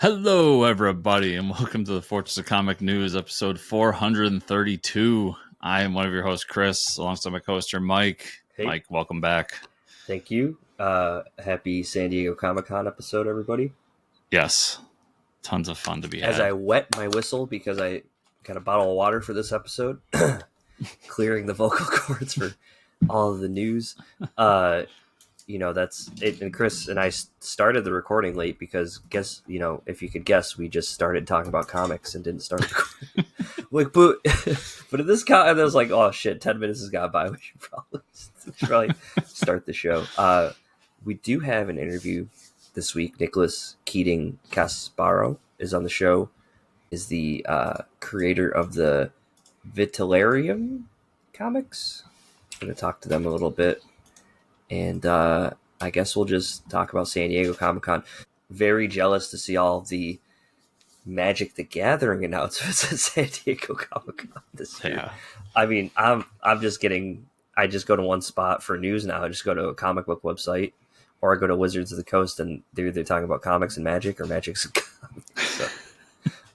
Hello, everybody, and welcome to the Fortress of Comic News, episode 432. I am one of your hosts, Chris, alongside my co-host, Mike. Hey. Mike, welcome back. Thank you. Happy San Diego Comic-Con episode, everybody. Yes, tons of fun to be had. As I wet my whistle because I got a bottle of water for this episode, clearing the vocal cords for all of the news. That's it. And Chris and I started the recording late because if you could guess, we just started talking about comics and didn't start recording. But in this I was like, oh shit, 10 minutes has gone by. We should probably start the show. We do have an interview this week. Nicholas Keating Casparo is on the show. Is the creator of the Vitalarium comics. I'm going to talk to them a little bit. And I guess we'll just talk about San Diego Comic-Con. Very jealous to see all of the Magic the Gathering announcements at San Diego Comic-Con this year. Yeah. I mean, I just go to one spot for news now. I just go to a comic book website, or I go to Wizards of the Coast, and they're either talking about comics and magic or magic and comics. So,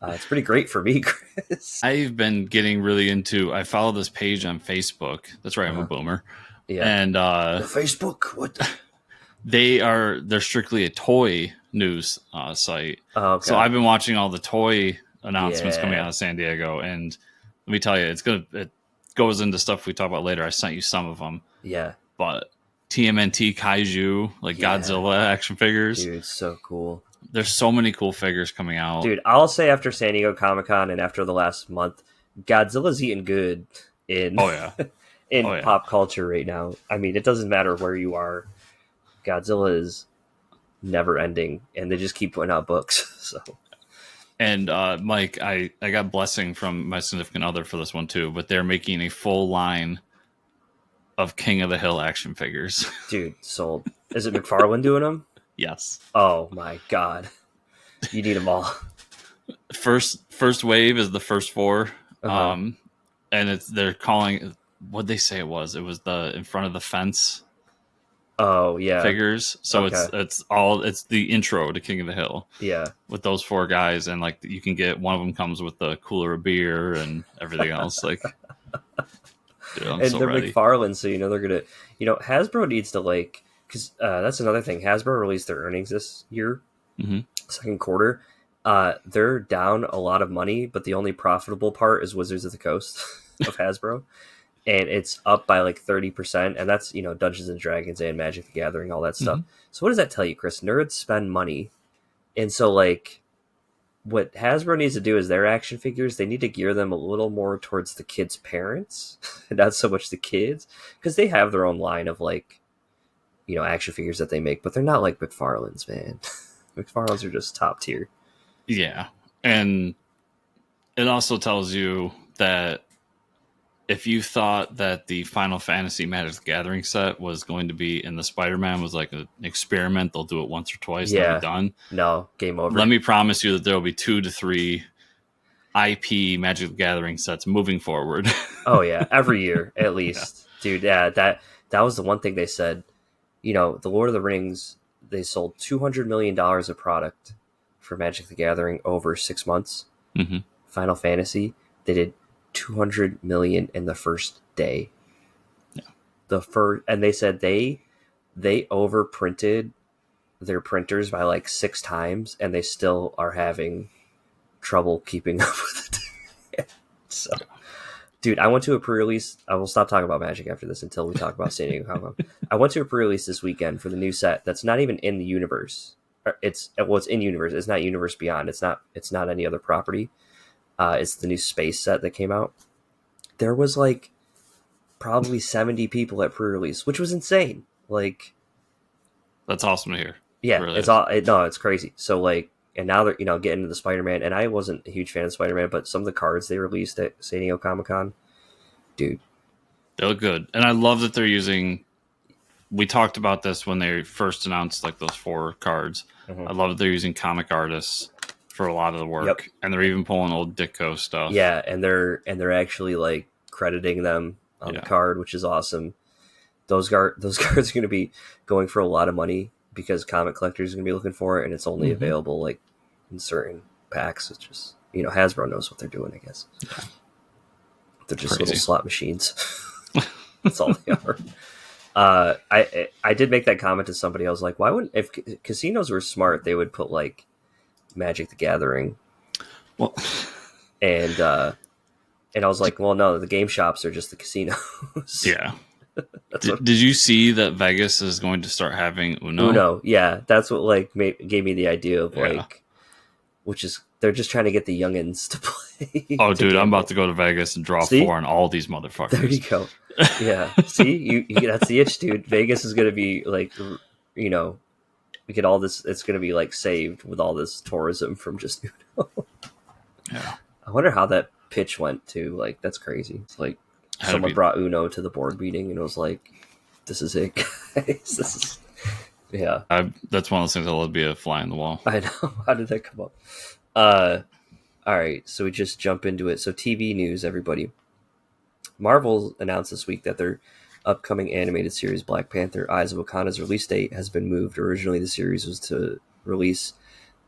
it's pretty great for me, Chris. I've been getting really into. I follow this page on Facebook. That's right, I'm a boomer. Yeah. And the Facebook, what? They're strictly a toy news site. Oh, okay. So I've been watching all the toy announcements coming out of San Diego, and let me tell you, it goes into stuff we talk about later. I sent you some of them. Yeah. But TMNT Kaiju, Godzilla action figures. Dude, it's so cool. There's so many cool figures coming out. Dude, I'll say after San Diego Comic-Con and after the last month, Godzilla's eating good in pop culture right now. I mean, it doesn't matter where you are. Godzilla is never ending, and they just keep putting out books. So, and Mike, I got blessing from my significant other for this one too, but they're making a full line of King of the Hill action figures. Dude, sold. Is it McFarlane doing them? Yes. Oh my god, you need them all. First wave is the first four, Uh-huh. and they're calling. What'd they say it was? It was the in front of the fence. Oh yeah, figures. So it's the intro to King of the Hill. Yeah, with those four guys, and you can get one of them comes with the cooler of beer and everything else. Dude, and they're ready. McFarlane, so they're gonna. Hasbro needs to because that's another thing. Hasbro released their earnings this year, second quarter. They're down a lot of money, but the only profitable part is Wizards of the Coast of Hasbro. And it's up by 30%, and that's Dungeons and Dragons and Magic the Gathering, all that stuff. So what does that tell you, Chris? Nerds spend money, and so what Hasbro needs to do is their action figures. They need to gear them a little more towards the kids' parents, and not so much the kids, because they have their own line of action figures that they make, but they're not like McFarlane's, man. McFarlane's are just top tier. Yeah, and it also tells you that. If you thought that the Final Fantasy Magic the Gathering set was going to be in the Spider-Man was an experiment, they'll do it once or twice, they'll be done. No, game over. Let me promise you that there will be 2 to 3 IP Magic the Gathering sets moving forward. Oh yeah, every year at least. Yeah. Dude, yeah, that was the one thing they said. The Lord of the Rings, they sold $200 million of product for Magic the Gathering over 6 months. Mm-hmm. Final Fantasy, they did 200 million in the first day. Yeah. And they said they overprinted their printers by 6 times, and they still are having trouble keeping up with it. So, dude, I went to a pre-release. I will stop talking about Magic after this until we talk about San Diego Comic-Con. I went to a pre-release this weekend for the new set that's not even in the universe. It's in universe. It's not Universe Beyond. It's not any other property. It's the new space set that came out. There was probably 70 people at pre-release, which was insane. That's awesome to hear. Yeah, it really it's crazy. So and now they're getting into the Spider-Man, and I wasn't a huge fan of Spider-Man, but some of the cards they released at San Diego Comic-Con, dude, they look good, and I love that they're using. We talked about this when they first announced those 4 cards. Mm-hmm. I love that they're using comic artists for a lot of the work, and they're even pulling old Ditko stuff. Yeah, and they're actually crediting them on the card, which is awesome. Those cards are going to be going for a lot of money because comic collectors are going to be looking for it, and it's only available in certain packs. It's just, Hasbro knows what they're doing, I guess. They're just Crazy. little slot machines. That's all they are. I did make that comment to somebody. I was like, why wouldn't, if casinos were smart, they would put like Magic the Gathering. Well, and I was like, well, no, the game shops are just the casinos. Yeah. Did you see that Vegas is going to start having Uno? Uno, yeah, that's what like gave me the idea of like, which is they're just trying to get the youngins to play. Oh, dude, I'm about to go to Vegas and draw 4 on all these motherfuckers. There you go. Yeah, see, you that's the itch, dude. Vegas is gonna be like, we get all this. It's gonna be like saved with all this tourism from just Uno. Yeah, I wonder how that pitch went too. Like, that's crazy. It's like someone brought Uno to the board meeting and it was like, this is it, guys. This is, yeah. That's one of those things that'll be a fly in the wall. I know. How did that come up? All right, so we just jump into it. So TV news, everybody. Marvel announced this week that their upcoming animated series Black Panther: Eyes of Wakanda's release date has been moved. Originally, the series was to release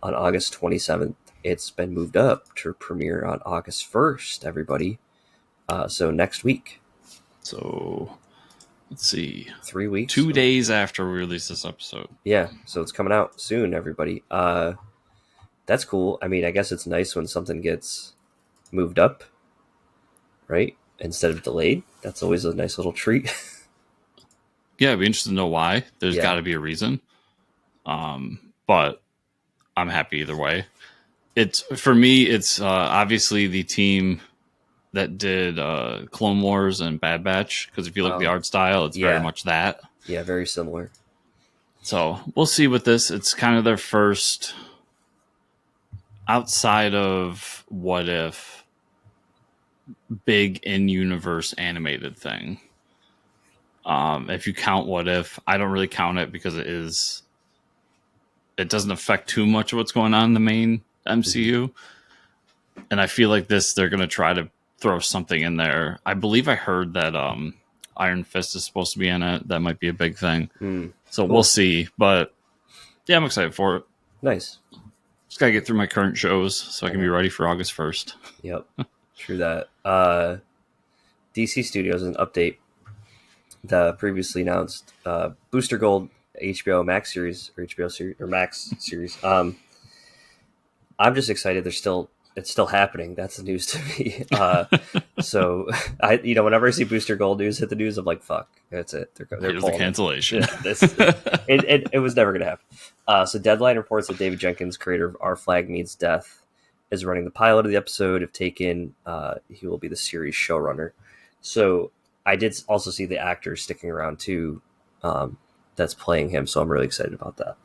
on August 27th. It's been moved up to premiere on August 1st, everybody. So next week. So let's see. 3 weeks. 2 days after we release this episode. Yeah, so it's coming out soon, everybody. That's cool. I mean, I guess it's nice when something gets moved up, right? Instead of delayed. That's always a nice little treat. Yeah, I'd be interested to know why. There's got to be a reason. But I'm happy either way. For me, it's obviously the team that did Clone Wars and Bad Batch, because if you look at the art style, it's very much that. Yeah, very similar. So we'll see with this. It's kind of their first, outside of What If, big in-universe animated thing. If you count What If, I don't really count it because it doesn't affect too much of what's going on in the main MCU. And I feel like they're going to try to throw something in there. I believe I heard that Iron Fist is supposed to be in it. That might be a big thing. So we'll see. But yeah, I'm excited for it. Nice. Just got to get through my current shows so I can be ready for August 1st. Yep. True that. DC Studios, an update. The previously announced Booster Gold HBO Max series or HBO series or Max series. I'm just excited. It's still happening. That's the news to me. So whenever I see Booster Gold news hit the news, I'm like, fuck, that's it. They're Here's the cancellation. It was never going to happen. So Deadline reports that David Jenkins, creator of Our Flag Means Death, is running the pilot of the episode. If taken, he will be the series showrunner. So I did also see the actor sticking around too, that's playing him. So I'm really excited about that.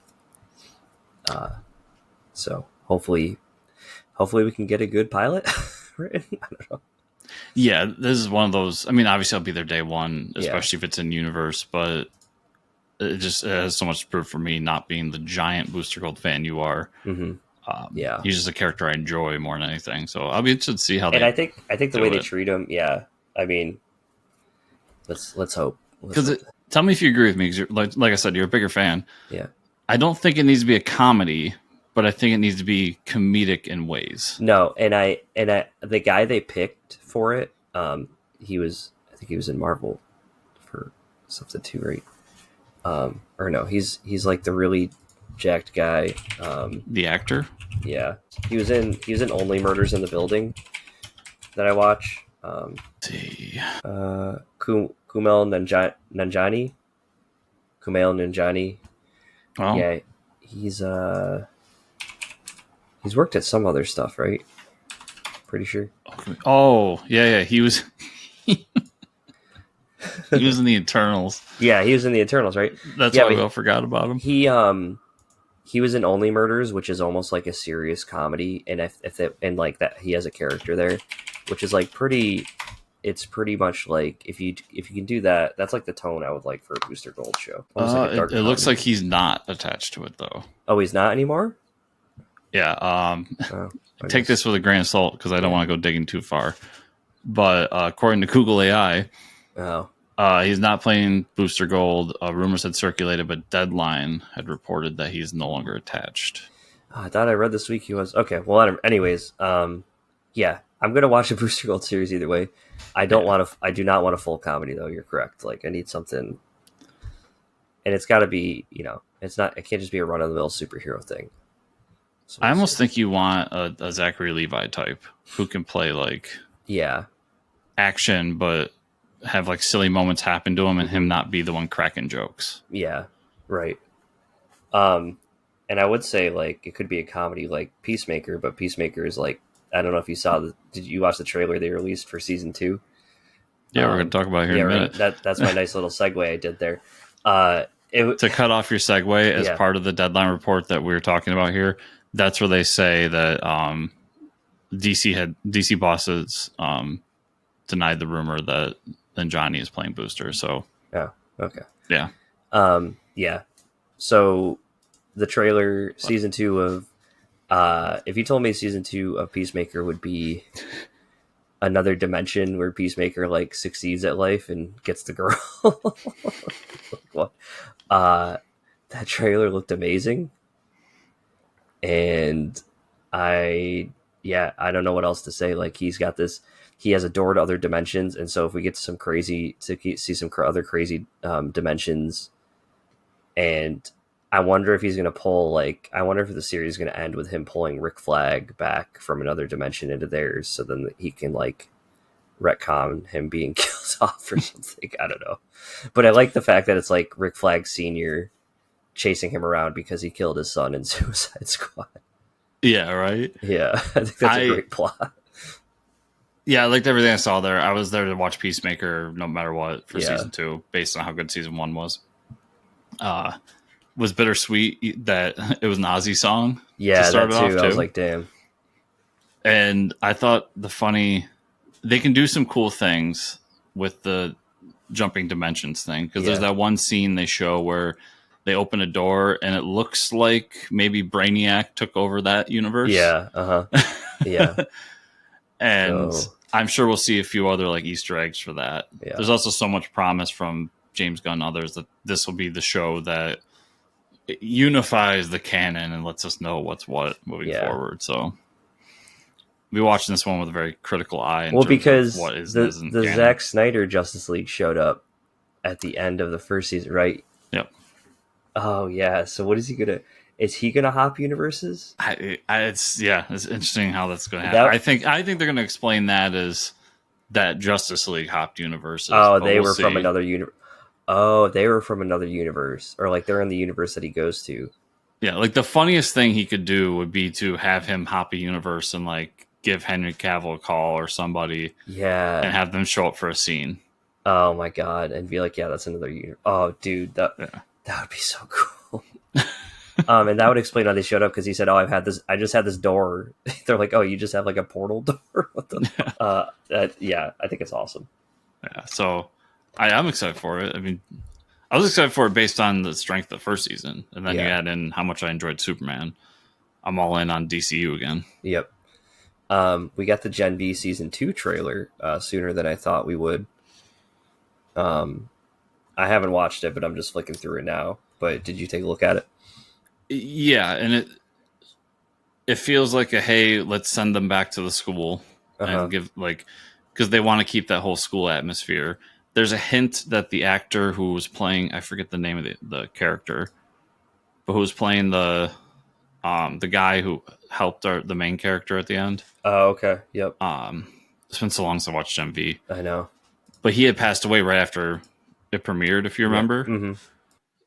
So hopefully we can get a good pilot. I don't know. Yeah, this is one of those. I mean, obviously I'll be there day one, especially if it's in universe, but it has so much to prove for me, not being the giant Booster Gold fan you are. Mm-hmm. He's just a character I enjoy more than anything. So I'll be interested to see how. And I think the way they treat him, I mean, let's hope. Because tell me if you agree with me. Because like I said, you're a bigger fan. Yeah. I don't think it needs to be a comedy, but I think it needs to be comedic in ways. No, and the guy they picked for it, I think he was in Marvel for something too, right? Or no, he's like the really jacked guy. The actor? Yeah. He was in Only Murders in the Building that I watch. Let's see. Kumail Nanjiani. Kumail Nanjiani. Oh. Yeah, he's worked at some other stuff, right? Pretty sure. Oh, yeah. He was he was in the Eternals. Yeah, he was in the Eternals, right? That's why we all forgot about him. He was in Only Murders, which is almost like a serious comedy, and and like that he has a character there, which is like pretty. It's pretty much like if you can do that, that's like the tone I would like for a Booster Gold show. Like it looks like he's not attached to it though. Oh, he's not anymore? Yeah. Take this with a grain of salt because I don't want to go digging too far. But according to Google AI, he's not playing Booster Gold. Rumors had circulated, but Deadline had reported that he's no longer attached. I thought I read this week he was okay. Well, anyways, yeah, I'm gonna watch a Booster Gold series either way. I don't Yeah. want to. I do not want a full comedy though. You're correct. Like I need something, and it's got to be. It's not. It can't just be a run of the mill superhero thing. So I we'll almost see. think you want a Zachary Levi type who can play like Yeah. action, but have like silly moments happen to him and him not be the one cracking jokes. Yeah. Right. Um, and I would say like it could be a comedy like Peacemaker, but Peacemaker is like I don't know if you saw the. Did you watch the trailer they released for season 2? Yeah, we're going to talk about it here Yeah, in a minute. that's my nice little segue I did there. To cut off your segue, as Yeah. part of the deadline report that we were talking about here, that's where they say that DC bosses denied the rumor that then Johnny is playing Booster. So Oh, okay. yeah, Yeah. So the trailer season 2 of if you told me season 2 of Peacemaker would be another dimension where Peacemaker like succeeds at life and gets the girl, what? That trailer looked amazing, and I don't know what else to say. Like he has a door to other dimensions, and so if we get see some other crazy dimensions, and I wonder if he's gonna pull like I wonder if the series is gonna end with him pulling Rick Flag back from another dimension into theirs, so then he can like retcon him being killed off or something. I don't know, but I like the fact that it's like Rick Flag Senior chasing him around because he killed his son in Suicide Squad. yeah, right. Yeah, I think that's a great plot. Yeah, I liked everything I saw there. I was there to watch Peacemaker no matter what for season 2, based on how good season 1 was. Was bittersweet that it was an Ozzy song. Yeah, to start that it too. off I was like, damn. And I thought they can do some cool things with the jumping dimensions thing, because there's that one scene they show where they open a door and it looks like maybe Brainiac took over that universe. Yeah. Yeah. And I'm sure we'll see a few other like Easter eggs for that. Yeah. There's also so much promise from James Gunn and others that this will be the show that unifies the canon and lets us know what's what moving forward. So we watching this one with a very critical eye. Because what is the canon. Zack Snyder Justice League showed up at the end of the first season, right? Yep. Oh yeah. So what is he gonna? Is he gonna hop universes? It's interesting how that's going to happen. I think they're going to explain that as that Justice League hopped universes. Oh, they were from another universe. Oh, they were from another universe, or like they're in the universe that he goes to. Yeah, like the funniest thing he could do would be to have him hop a universe and like give Henry Cavill a call or somebody. Yeah. And have them show up for a scene. Oh my god, and be like, yeah, that's another universe. Oh, dude, that would be so cool. And that would explain how they showed up, because he said, "Oh, I just had this door." They're like, "Oh, you just have like a portal door?" What the? I think it's awesome. Yeah, so I'm excited for it. I mean, I was excited for it based on the strength of the first season, and then you add in how much I enjoyed Superman. I'm all in on DCU again. Yep. We got the Gen V season 2 trailer sooner than I thought we would. I haven't watched it, but I'm just flicking through it now. But did you take a look at it? Yeah, and it feels like hey, let's send them back to the school and give because they want to keep that whole school atmosphere. There's a hint that the actor who was playing, I forget the name of the character, but who was playing the guy who helped the main character at the end. Oh, okay. Yep. It's been so long since I watched Gen V. I know. But he had passed away right after it premiered, if you remember. Yeah. Mm-hmm.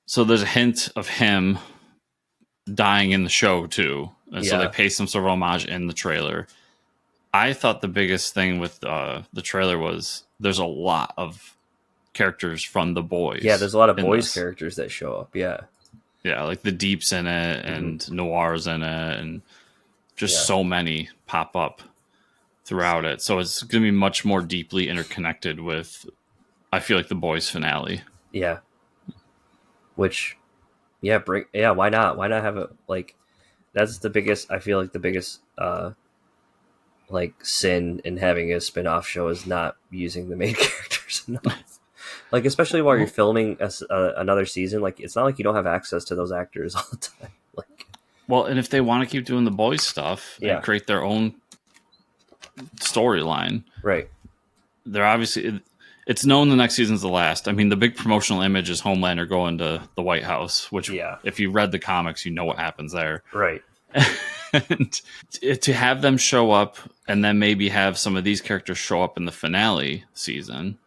So there's a hint of him dying in the show too. And so they pay some sort of homage in the trailer. I thought the biggest thing with the trailer was there's a lot of characters from The Boys. Yeah, there's a lot of boys characters that show up. Yeah. Yeah, like the Deep's in it and Noir's in it, and just so many pop up throughout it. So it's going to be much more deeply interconnected with, I feel like, The Boys finale. Yeah. Which, why not? Why not have it like, that's the biggest, I feel like the biggest, like sin in having a spin-off show is not using the main characters enough. Like, especially while you're filming another season, like, it's not like you don't have access to those actors all the time. Like, Well, and if they want to keep doing the boys stuff and create their own storyline, right? They're obviously. It's known the next season's the last. I mean, the big promotional image is Homelander going to the White House, which, if you read the comics, you know what happens there. Right. And to have them show up and then maybe have some of these characters show up in the finale season,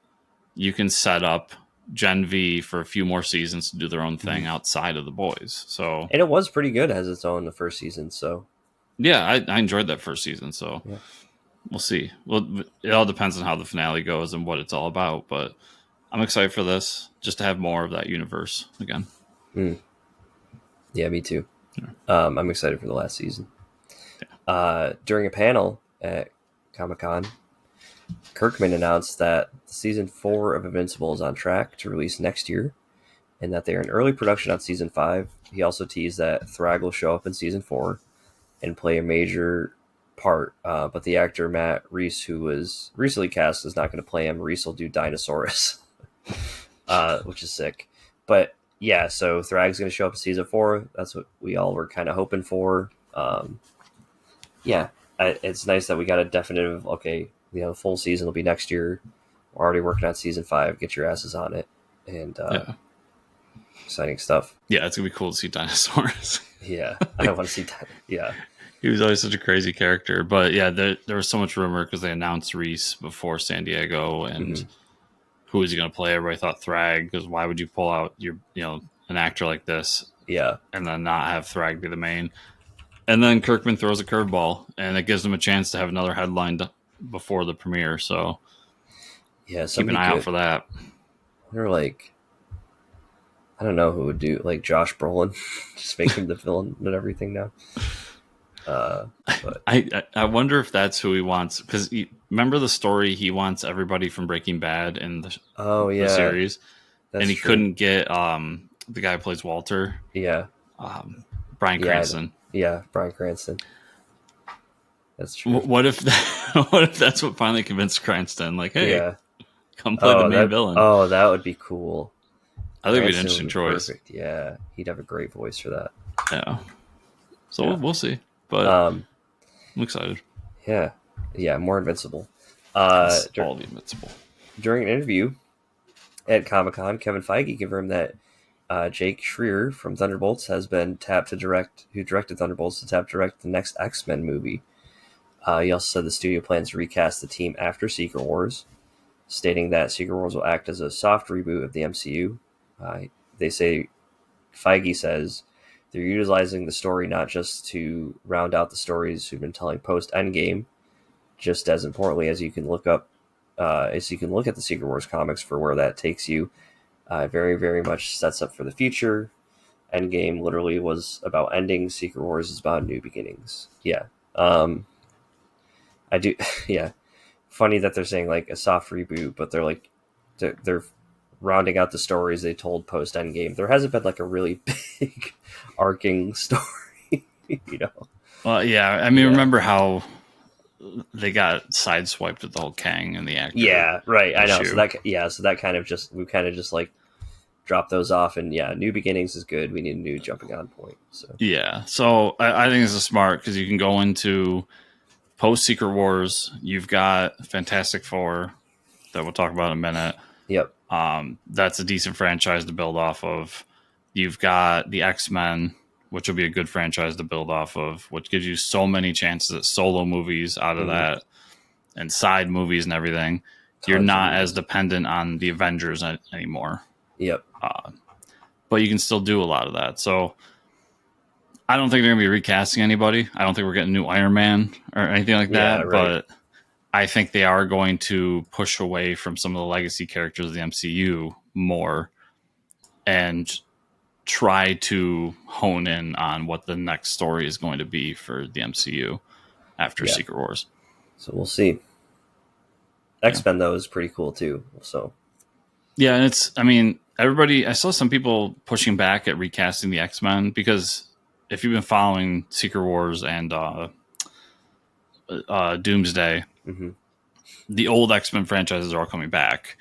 you can set up Gen V for a few more seasons to do their own thing outside of the boys. So, and it was pretty good as its own the first season. So, yeah, I enjoyed that first season. So, we'll see. Well, it all depends on how the finale goes and what it's all about. But I'm excited for this, just to have more of that universe again. Yeah, me too. Yeah. I'm excited for the last season. Yeah. During a panel at Comic-Con, Kirkman announced that season 4 of Invincible is on track to release next year, and that they are in early production on season 5. He also teased that Thrag will show up in season 4 and play a major part, but the actor Matt Reese, who was recently cast, is not going to play him. Reese will do Dinosaurus, which is sick. But yeah, so Thrag's going to show up in season 4. That's what we all were kind of hoping for. It's nice that we got a definitive, the full season will be next year. We're already working on season 5. Get your asses on it. And exciting stuff. Yeah, it's going to be cool to see Dinosaurus. Yeah, I want to see that. Yeah. He was always such a crazy character. But yeah, there was so much rumor because they announced Reese before San Diego and who was he going to play. Everybody thought Thrag, because why would you pull out an actor like this and then not have Thrag be the main? And then Kirkman throws a curveball, and it gives them a chance to have another headline before the premiere. So keep an eye out for that. They're like, I don't know who would do, like Josh Brolin, just make him the villain and everything now. But I wonder if that's who he wants, because remember the story, he wants everybody from Breaking Bad in the series, and he couldn't get the guy who plays Walter, Bryan Cranston. Bryan Cranston. That's true. What if that's what finally convinced Cranston? Like, hey, come play the main villain. Oh, that would be cool. I think it'd be an interesting choice. Perfect. Yeah, he'd have a great voice for that. Yeah. So we'll see. But I'm excited. Yeah, more Invincible. All the Invincible. During an interview at Comic-Con, Kevin Feige confirmed that Jake Schreier from Thunderbolts has been tapped to direct the next X-Men movie. He also said the studio plans to recast the team after Secret Wars, stating that Secret Wars will act as a soft reboot of the MCU. Feige says they're utilizing the story not just to round out the stories we've been telling post-Endgame, just as importantly as you can look at the Secret Wars comics for where that takes you. Very, very much sets up for the future. Endgame literally was about ending. Secret Wars is about new beginnings. Yeah. I do. Yeah. Funny that they're saying like a soft reboot, but they're like, they're rounding out the stories they told post Endgame. There hasn't been like a really big arcing story, Well, yeah. I mean, remember how they got sideswiped with the whole Kang and the actor? Yeah, right. I know. So that kind of just like drop those off, and new beginnings is good. We need a new jumping on point. So so I think this is smart because you can go into post Secret Wars. You've got Fantastic Four that we'll talk about in a minute. Yep. That's a decent franchise to build off of. You've got the X-Men, which will be a good franchise to build off of, which gives you so many chances at solo movies out of that and side movies and everything. You're not as dependent on the Avengers anymore. Yep. But you can still do a lot of that. So I don't think they're going to be recasting anybody. I don't think we're getting a new Iron Man or anything like that. Right. But I think they are going to push away from some of the legacy characters of the MCU more and try to hone in on what the next story is going to be for the MCU after Secret Wars. So we'll see. X-Men, though, is pretty cool, too. So yeah, and I saw some people pushing back at recasting the X-Men because if you've been following Secret Wars and Doomsday, the old X-Men franchises are all coming back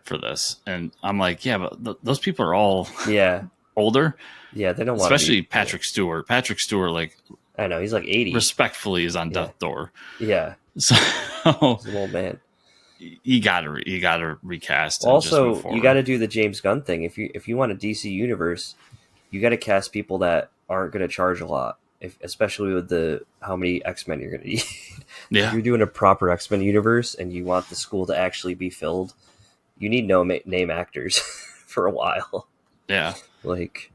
for this. And I'm like, but those people are all older, Yeah, they don't want to especially be. Patrick Stewart. Patrick Stewart, like, I know he's like 80. respectfully is on Yeah, death door. yeah, So he's an old man. you gotta recast and just move Also, you got forward. to do the James Gunn thing. If you want a DC universe, you got to cast people that aren't going to charge a lot. Especially with the how many X-Men you're going to need. If Yeah, you're doing a proper X-Men universe and you want the school to actually be filled, you need no name actors for a while. yeah. Like,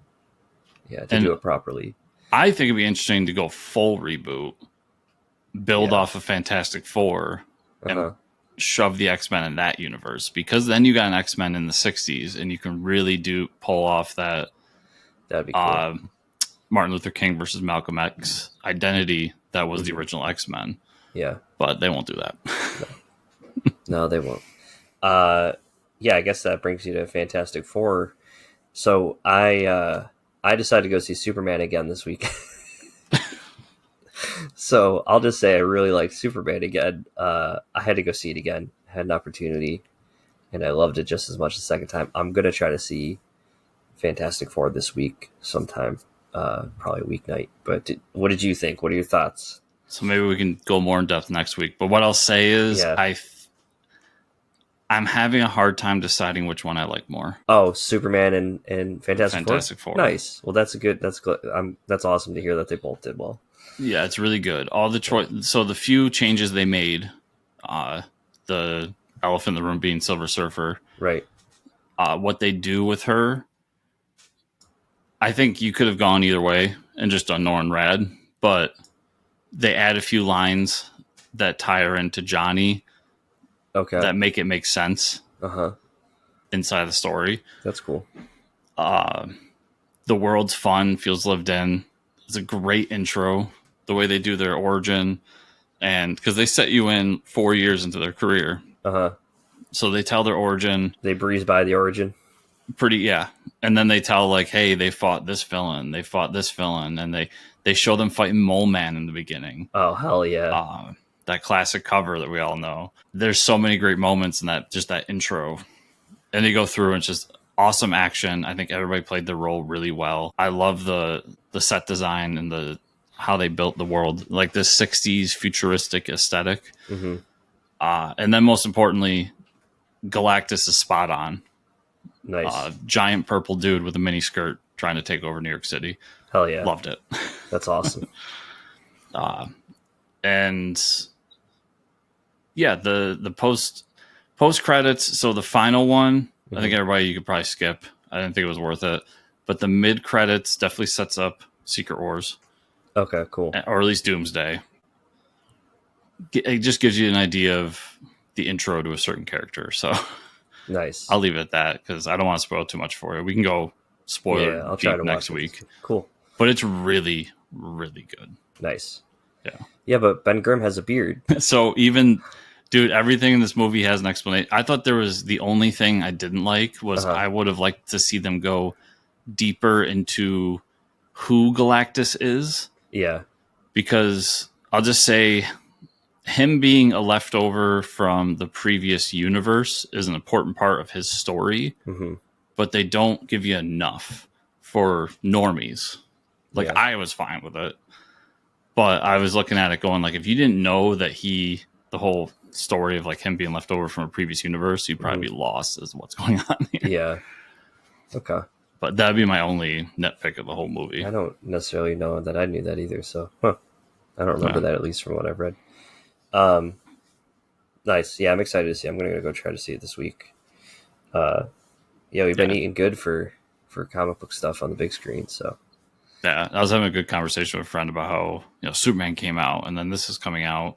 yeah, to And do it properly. I think it'd be interesting to go full reboot, build Yeah. off of Fantastic Four, Uh and huh. shove the X-Men in that universe, because then you got an X-Men in the 60s and you can really do pull off that That'd be cool. uh, Martin Luther King versus Malcolm X identity that was the Mhm. original X-Men. Yeah. But they won't do that. No, they won't. Uh, yeah, I guess that brings you to Fantastic Four. So I decided to go see Superman again this week. So I'll just say I really like Superman again. I had to go see it again. I had an opportunity, and I loved it just as much the second time. I'm gonna try to see Fantastic Four this week sometime, probably weeknight. But what did you think? What are your thoughts? So maybe we can go more in depth next week. But what I'll say is Yeah. I'm having a hard time deciding which one I like more. Oh, Superman and Fantastic Four. Fantastic Four. Nice. Well, that's a good. That's good. That's awesome to hear that they both did well. Yeah, it's really good. All the so the few changes they made, the elephant in the room being Silver Surfer, Right. what they do with her, I think you could have gone either way and just done Norrin Rad, but they add a few lines that tie her into Johnny Okay. that make it make sense Uh huh. inside the story. That's cool. The world's fun, feels lived in. It's a great intro. The way they do their origin, and because they set you in 4 years into their career, Uh huh. so they tell their origin They breeze by the origin. pretty, yeah, and then they tell like, hey, they fought this villain, and they show them fighting Mole Man in the beginning. Oh hell yeah. That classic cover that we all know. There's so many great moments in that, just that intro, and they go through and it's just awesome action. I think everybody played their role really well. I love the set design and how they built the world, like this 60s futuristic aesthetic. Mm-hmm. And then most importantly, Galactus is spot on. Nice. Giant purple dude with a mini skirt trying to take over New York City. Hell yeah. Loved it. That's awesome. And yeah, the post credits. So the final one, I think everybody, you could probably skip. I didn't think it was worth it. But the mid credits definitely sets up Secret Wars. Okay, cool. Or at least Doomsday. It just gives you an idea of the intro to a certain character. So Nice. I'll leave it at that because I don't want to spoil too much for you. We can go spoiler I'll try deep to next watch it. week. Cool. But it's really, really good. Nice. Yeah. Yeah, but Ben Grimm has a beard. So even, dude, everything in this movie has an explanation. I thought there was the only thing I didn't like was I would have liked to see them go deeper into who Galactus is. Yeah. Because I'll just say him being a leftover from the previous universe is an important part of his story, but they don't give you enough for normies. Like, I was fine with it, but I was looking at it going like, if you didn't know that the whole story of like him being left over from a previous universe, you'd probably be lost as what's going on here. Yeah. Okay. But that'd be my only nitpick of the whole movie. I don't necessarily know that I knew that either, so I don't remember that, at least from what I've read. Nice. Yeah, I'm excited to see. I'm gonna go try to see it this week. We've been eating good for comic book stuff on the big screen, so yeah, I was having a good conversation with a friend about how, Superman came out and then this is coming out,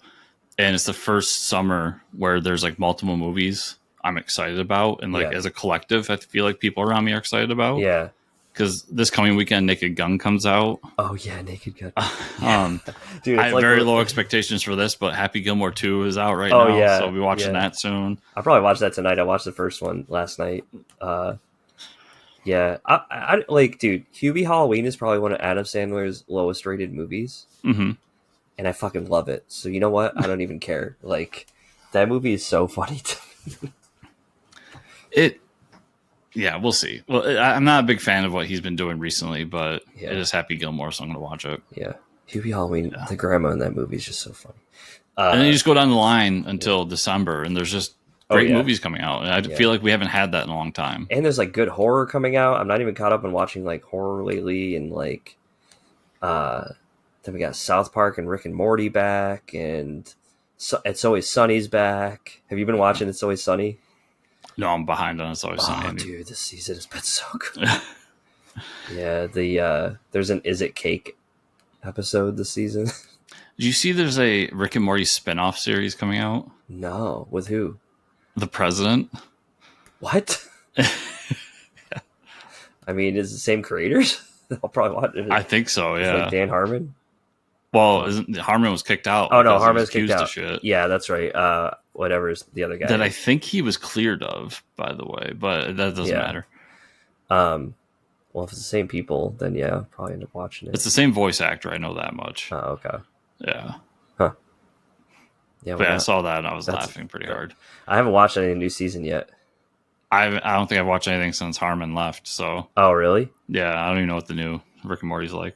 and it's the first summer where there's like multiple movies I'm excited about, and like as a collective, I feel like people around me are excited about. Yeah. Because this coming weekend, Naked Gun comes out. Oh yeah, Naked Gun. Dude, I have very low expectations for this, but Happy Gilmore 2 is out right now, so I'll be watching that soon. I'll probably watch that tonight. I watched the first one last night. I like, dude, Hubie Halloween is probably one of Adam Sandler's lowest rated movies, and I fucking love it. So you know what? I don't even care. Like, that movie is so funny to me. Yeah, we'll see. Well, I'm not a big fan of what he's been doing recently, but Yeah. it is Happy Gilmore, so I'm going to watch it. Yeah. Hubie Halloween, Yeah. the grandma in that movie is just so funny. And then you just go down the line until December, and there's just Oh, great yeah. movies coming out. And I Yeah. feel like we haven't had that in a long time. And there's like good horror coming out. I'm not even caught up on watching like horror lately, and like then we got South Park and Rick and Morty back, and It's Always Sunny's back. Have you been watching It's Always Sunny? No, I'm behind on It's Always Sunny. Oh, dude, this season has been so good. Yeah, there's an Is It Cake episode this season. Did you see there's a Rick and Morty spinoff series coming out? No, with who? The President. What? I mean, is it the same creators? I'll probably watch it. I think so, yeah. Like Dan Harmon? Well, Harmon was kicked out. Oh, no, Harmon's kicked out. Of shit. Yeah, that's right. Whatever's the other guy. That I think he was cleared of, by the way, but that doesn't matter. Well, if it's the same people, then yeah, I'll probably end up watching it. It's the same voice actor. I know that much. Oh, okay. Yeah. Huh. Yeah, but I saw that and I was laughing pretty hard. I haven't watched any new season yet. I don't think I've watched anything since Harmon left. So. Oh, really? Yeah, I don't even know what the new Rick and Morty's like.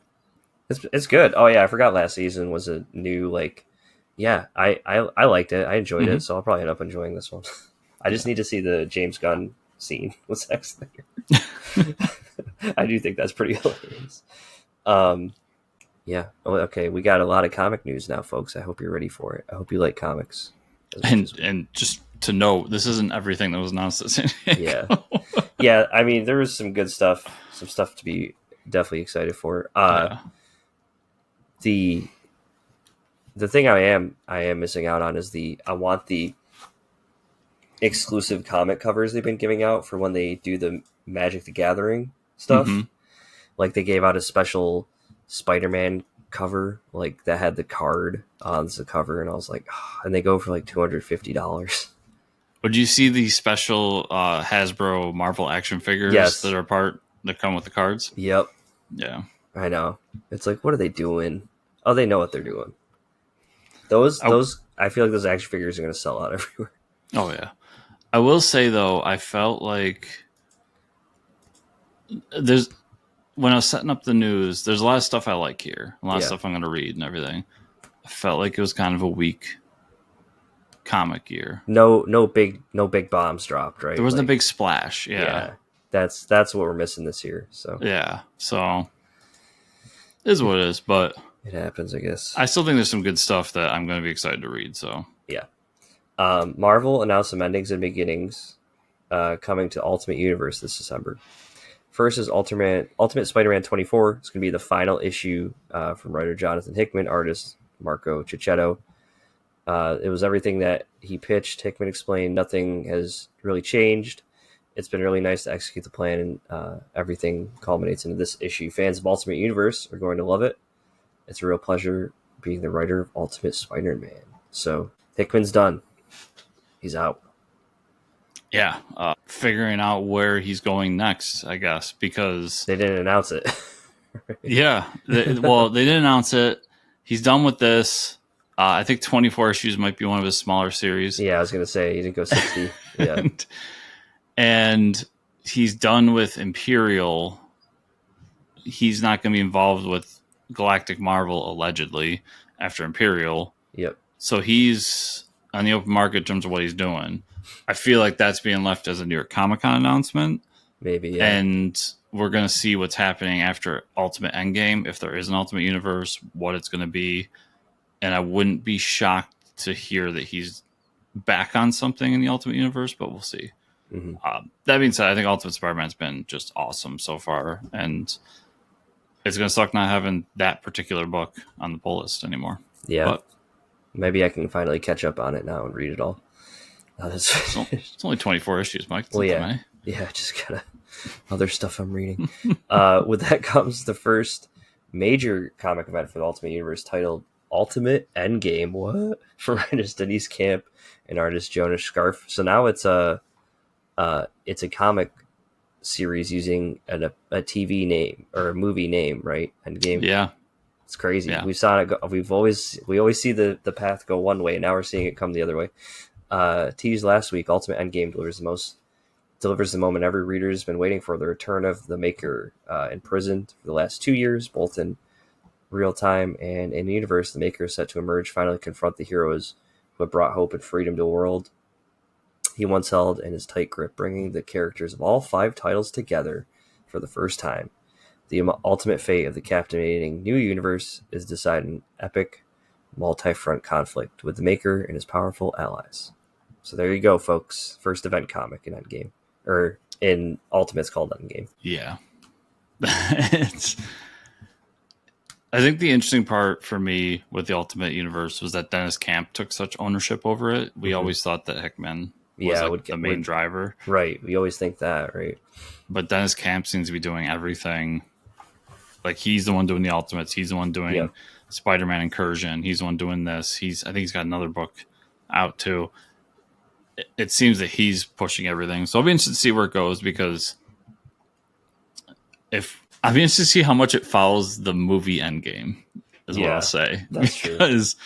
It's good. Oh yeah, I forgot last season was a new like. Yeah, I liked it. I enjoyed it, so I'll probably end up enjoying this one. I just need to see the James Gunn scene with Sex Slayer. I do think that's pretty hilarious. Yeah. Okay, we got a lot of comic news now, folks. I hope you're ready for it. I hope you like comics. And just to note, this isn't everything that was announced at San Diego. Yeah. I mean, there was some good stuff, some stuff to be definitely excited for. The thing I am missing out on is I want the exclusive comic covers they've been giving out for when they do the Magic the Gathering stuff. Mm-hmm. Like they gave out a special Spider-Man cover, like that had the card on the cover, and I was like, oh, and they go for like $250. Would you see the special Hasbro Marvel action figures that come with the cards? Yep. Yeah. I know. It's like, what are they doing? Oh, they know what they're doing. Those I feel like those action figures are going to sell out everywhere. Oh yeah. I will say though, I felt like when I was setting up the news, there's a lot of stuff I like here, a lot of stuff I'm going to read and everything. I felt like it was kind of a weak comic year. No big bombs dropped, right? There wasn't a big splash. Yeah. That's what we're missing this year. So yeah, so it is what it is, but it happens, I guess. I still think there's some good stuff that I'm going to be excited to read. So yeah, Marvel announced some endings and beginnings coming to Ultimate Universe this December. First is Ultimate Spider-Man 24. It's going to be the final issue from writer Jonathan Hickman, artist Marco Cicchetto. It was everything that he pitched. Hickman explained nothing has really changed. It's been really nice to execute the plan, and everything culminates into this issue. Fans of Ultimate Universe are going to love it. It's a real pleasure being the writer of Ultimate Spider-Man. So Hickman's done. He's out. Yeah, figuring out where he's going next, I guess, because they didn't announce it. Yeah, they didn't announce it. He's done with this. I think 24 issues might be one of his smaller series. Yeah, I was going to say he didn't go 60. Yeah, and he's done with Imperial. He's not going to be involved with Galactic Marvel allegedly after Imperial. Yep. So he's on the open market in terms of what he's doing. I feel like that's being left as a New York Comic-Con announcement. Maybe, yeah. And we're going to see what's happening after Ultimate Endgame, if there is an Ultimate Universe, what it's going to be. And I wouldn't be shocked to hear that he's back on something in the Ultimate Universe, but we'll see. Mm-hmm. That being said, I think Ultimate Spider-Man's been just awesome so far. And it's going to suck not having that particular book on the pull list anymore. Yeah. But maybe I can finally catch up on it now and read it all. It's only 24 issues, Mike. Well, yeah. Yeah, just kind of other stuff I'm reading. With that comes the first major comic event for the Ultimate Universe titled Ultimate Endgame. What? For artist Denise Camp and artist Jonas Scarf. So now it's a comic series using a TV name or a movie name, right? Endgame. Yeah. It's crazy. Yeah. We saw it. We always see the path go one way, and now we're seeing it come the other way. Teased last week, Ultimate Endgame delivers the most delivers the moment every reader has been waiting for, the return of the Maker, imprisoned for the last 2 years, both in real time and in universe. The Maker is set to emerge, finally confront the heroes who have brought hope and freedom to the world he once held in his tight grip, bringing the characters of all 5 titles together for the first time. The ultimate fate of the captivating new universe is decided in epic multi-front conflict with the Maker and his powerful allies. So there you go, folks. First event comic in Endgame. Or in Ultimate's called Endgame. Yeah. I think the interesting part for me with the Ultimate Universe was that Dennis Camp took such ownership over it. We always thought that Hickman was the main driver. Right. We always think that, right? But Dennis Camp seems to be doing everything. Like, he's the one doing the Ultimates. He's the one doing Spider-Man Incursion. He's the one doing this. I think he's got another book out too. It seems that he's pushing everything. So I'll be interested to see where it goes, because I'll be interested to see how much it follows the movie Endgame, is what I'll say. That's true. Because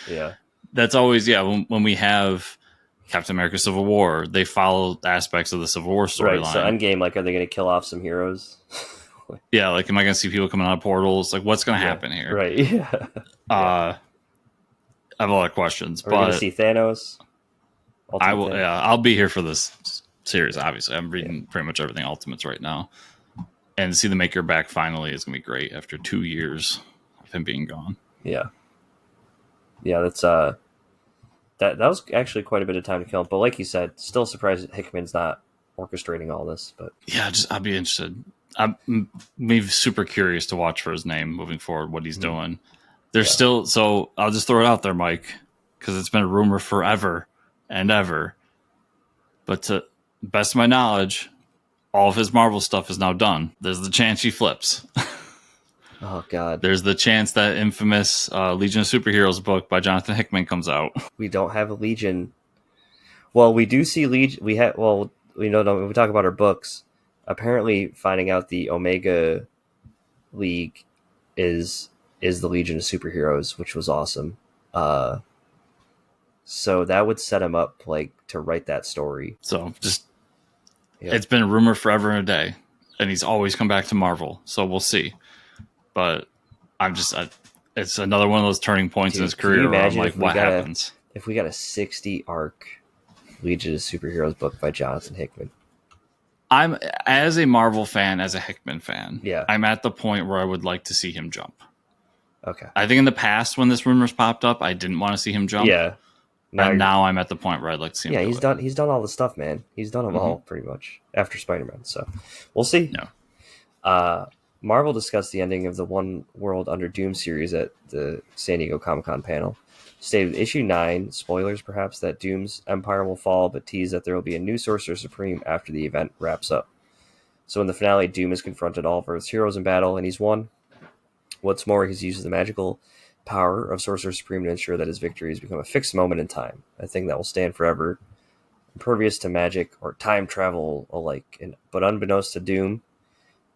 that's always, when we have Captain America Civil War, they follow aspects of the Civil War storyline. Right, so Endgame, like, are they going to kill off some heroes? Like, am I going to see people coming out of portals? Like, what's going to happen here? Right, yeah. I have a lot of questions. Are we going to see Thanos? I will. Yeah, I'll be here for this series. Obviously, I'm reading pretty much everything Ultimates right now, and to see the Maker back finally is gonna be great after 2 years of him being gone. Yeah, that's that was actually quite a bit of time to kill him. But like you said, still surprised that Hickman's not orchestrating all this. But I'll be interested. I'm maybe super curious to watch for his name moving forward, what he's doing. There's still, so I'll just throw it out there, Mike, because it's been a rumor forever and ever. But to best of my knowledge, all of his Marvel stuff is now done. There's the chance he flips. Oh, God. There's the chance that infamous Legion of Superheroes book by Jonathan Hickman comes out. We don't have a Legion. Well, we do see Legion. We talk about our books. Apparently, finding out the Omega League is the Legion of Superheroes, which was awesome. So that would set him up, like, to write that story. So it's been a rumor forever and a day, and he's always come back to Marvel. So we'll see. But it's another one of those turning points in his career where I'm like, what happens? If we got a 60 arc Legion of Superheroes book by Jonathan Hickman. I'm, as a Marvel fan, as a Hickman fan, yeah, I'm at the point where I would like to see him jump. Okay. I think in the past when this rumors popped up, I didn't want to see him jump. Yeah. Now I'm at the point where I'd like to see him. Yeah, he's done all the stuff, man. He's done them all pretty much after Spider-Man. So we'll see. No. Marvel discussed the ending of the One World Under Doom series at the San Diego Comic-Con panel. Stated issue 9, spoilers perhaps, that Doom's empire will fall, but teased that there will be a new Sorcerer Supreme after the event wraps up. So in the finale, Doom has confronted all of Earth's heroes in battle, and he's won. What's more, he's used the magical power of Sorcerer Supreme to ensure that his victory has become a fixed moment in time, a thing that will stand forever, impervious to magic or time travel alike. But unbeknownst to Doom,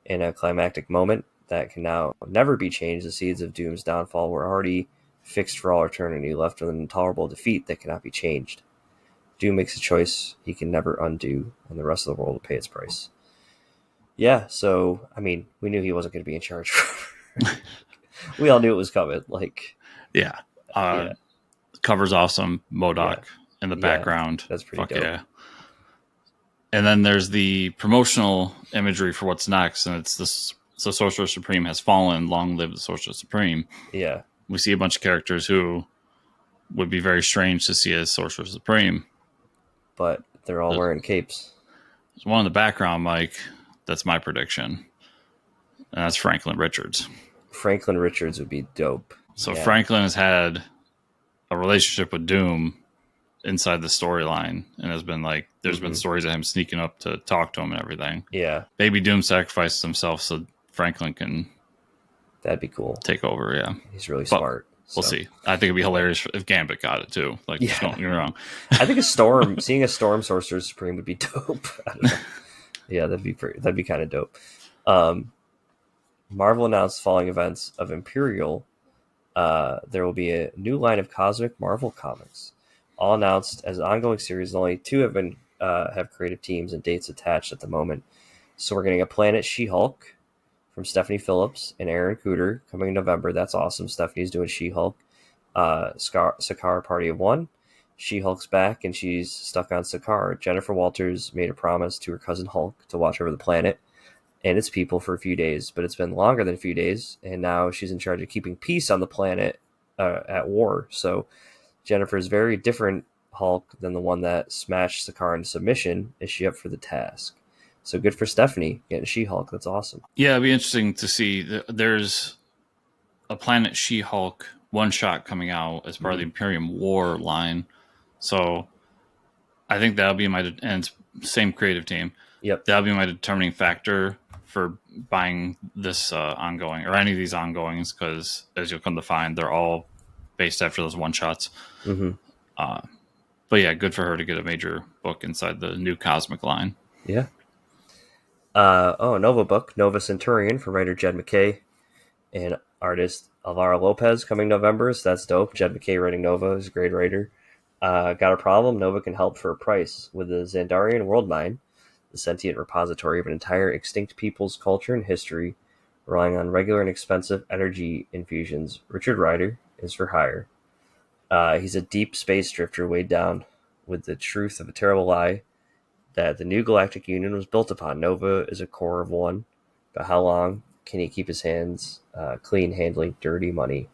in a climactic moment that can now never be changed, the seeds of Doom's downfall were already fixed for all eternity, left with an intolerable defeat that cannot be changed. Doom makes a choice he can never undo, and the rest of the world will pay its price. Yeah, so, I mean, we knew he wasn't going to be in charge. We all knew it was coming. Cover's awesome. MODOK in the background. That's pretty dope. Yeah. And then there's the promotional imagery for what's next, and it's this. So Sorcerer Supreme has fallen. Long live the Sorcerer Supreme. Yeah. We see a bunch of characters who would be very strange to see as Sorcerer Supreme. But they're all wearing capes. There's one in the background, Mike. That's my prediction. And that's Franklin Richards. Franklin Richards would be dope. So Franklin has had a relationship with Doom inside the storyline, and has been like, there's been stories of him sneaking up to talk to him and everything. Yeah. Baby Doom sacrifices himself so Franklin can... That'd be cool. Take over, yeah. He's really smart. We'll see. I think it'd be hilarious if Gambit got it too. Like, just don't get me wrong. I think seeing a Storm Sorcerer Supreme would be dope. I don't know. Yeah, that'd be kind of dope. Marvel announced following events of Imperial, there will be a new line of cosmic Marvel comics, all announced as an ongoing series. Only 2 have been have creative teams and dates attached at the moment. So we're getting a Planet She-Hulk from Stephanie Phillips and Aaron Cooter coming in November. That's awesome. Stephanie's doing She-Hulk. Sakaar Party of One. She-Hulk's back and she's stuck on Sakaar. Jennifer Walters made a promise to her cousin Hulk to watch over the planet and its people for a few days, but it's been longer than a few days, and now she's in charge of keeping peace on the planet at war. So Jennifer's very different Hulk than the one that smashed Sakaar into submission. Is she up for the task? So good for Stephanie getting She-Hulk. That's awesome. Yeah, it'd be interesting to see. There's a Planet She-Hulk one-shot coming out as part of the Imperium War line. So I think that'll be and it's same creative team. Yep. That'll be my determining factor for buying this ongoing or any of these ongoings, because as you'll come to find, they're all based after those one-shots. Mm-hmm. But yeah, good for her to get a major book inside the new Cosmic line. Yeah. A Nova book, Nova Centurion, from writer Jed MacKay and artist Alvaro Lopez, coming November. So that's dope. Jed MacKay writing Nova is a great writer. Got a problem? Nova can help for a price. With the Xandarian World Mine, the sentient repository of an entire extinct people's culture and history, relying on regular and expensive energy infusions, Richard Rider is for hire. He's a deep space drifter weighed down with the truth of a terrible lie that the new Galactic Union was built upon. Nova is a core of one, but how long can he keep his hands clean handling dirty money?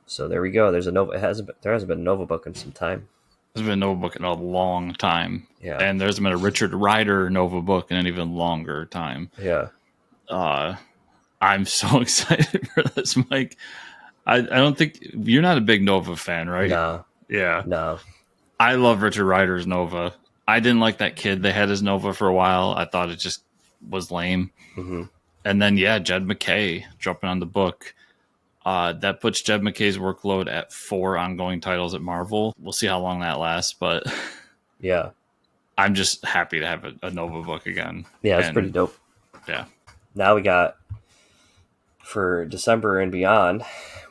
So there we go. There's a Nova. There hasn't been a Nova book in some time. There's been a Nova book in a long time. Yeah. And there's been a Richard Rider Nova book in an even longer time. Yeah. I'm so excited for this, Mike. I don't think you're not a big Nova fan, right? No. Yeah. No. I love Richard Rider's Nova. I didn't like that kid they had as Nova for a while. I thought it just was lame. Mm-hmm. And then, yeah, Jed MacKay jumping on the book. That puts Jed MacKay's workload at 4 ongoing titles at Marvel. We'll see how long that lasts, but yeah, I'm just happy to have a Nova book again. Yeah, it's pretty dope. Yeah. Now we got, for December and beyond,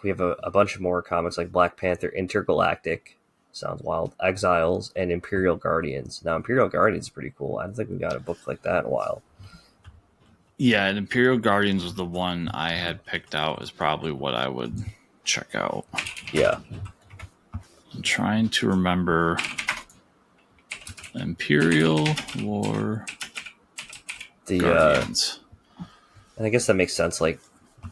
we have a bunch of more comics like Black Panther Intergalactic, sounds wild, Exiles, and Imperial Guardians. Now, Imperial Guardians is pretty cool. I don't think we got a book like that in a while. Yeah, and Imperial Guardians was the one I had picked out as probably what I would check out. Yeah. I'm trying to remember Imperial War Guardians. And I guess that makes sense. Like,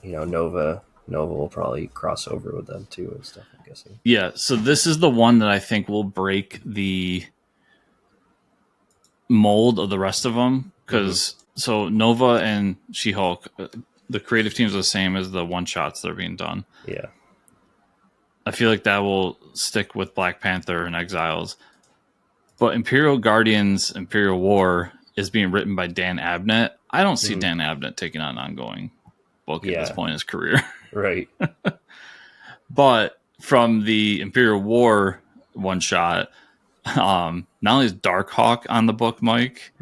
Nova will probably cross over with them too and stuff, I'm guessing. Yeah, so this is the one that I think will break the mold of the rest of them, because so Nova and She-Hulk, the creative teams are the same as the one-shots that are being done. Yeah. I feel like that will stick with Black Panther and Exiles. But Imperial Guardians, Imperial War is being written by Dan Abnett. I don't see Dan Abnett taking on an ongoing book at this point in his career. Right. But from the Imperial War one-shot, not only is Darkhawk on the book, Mike,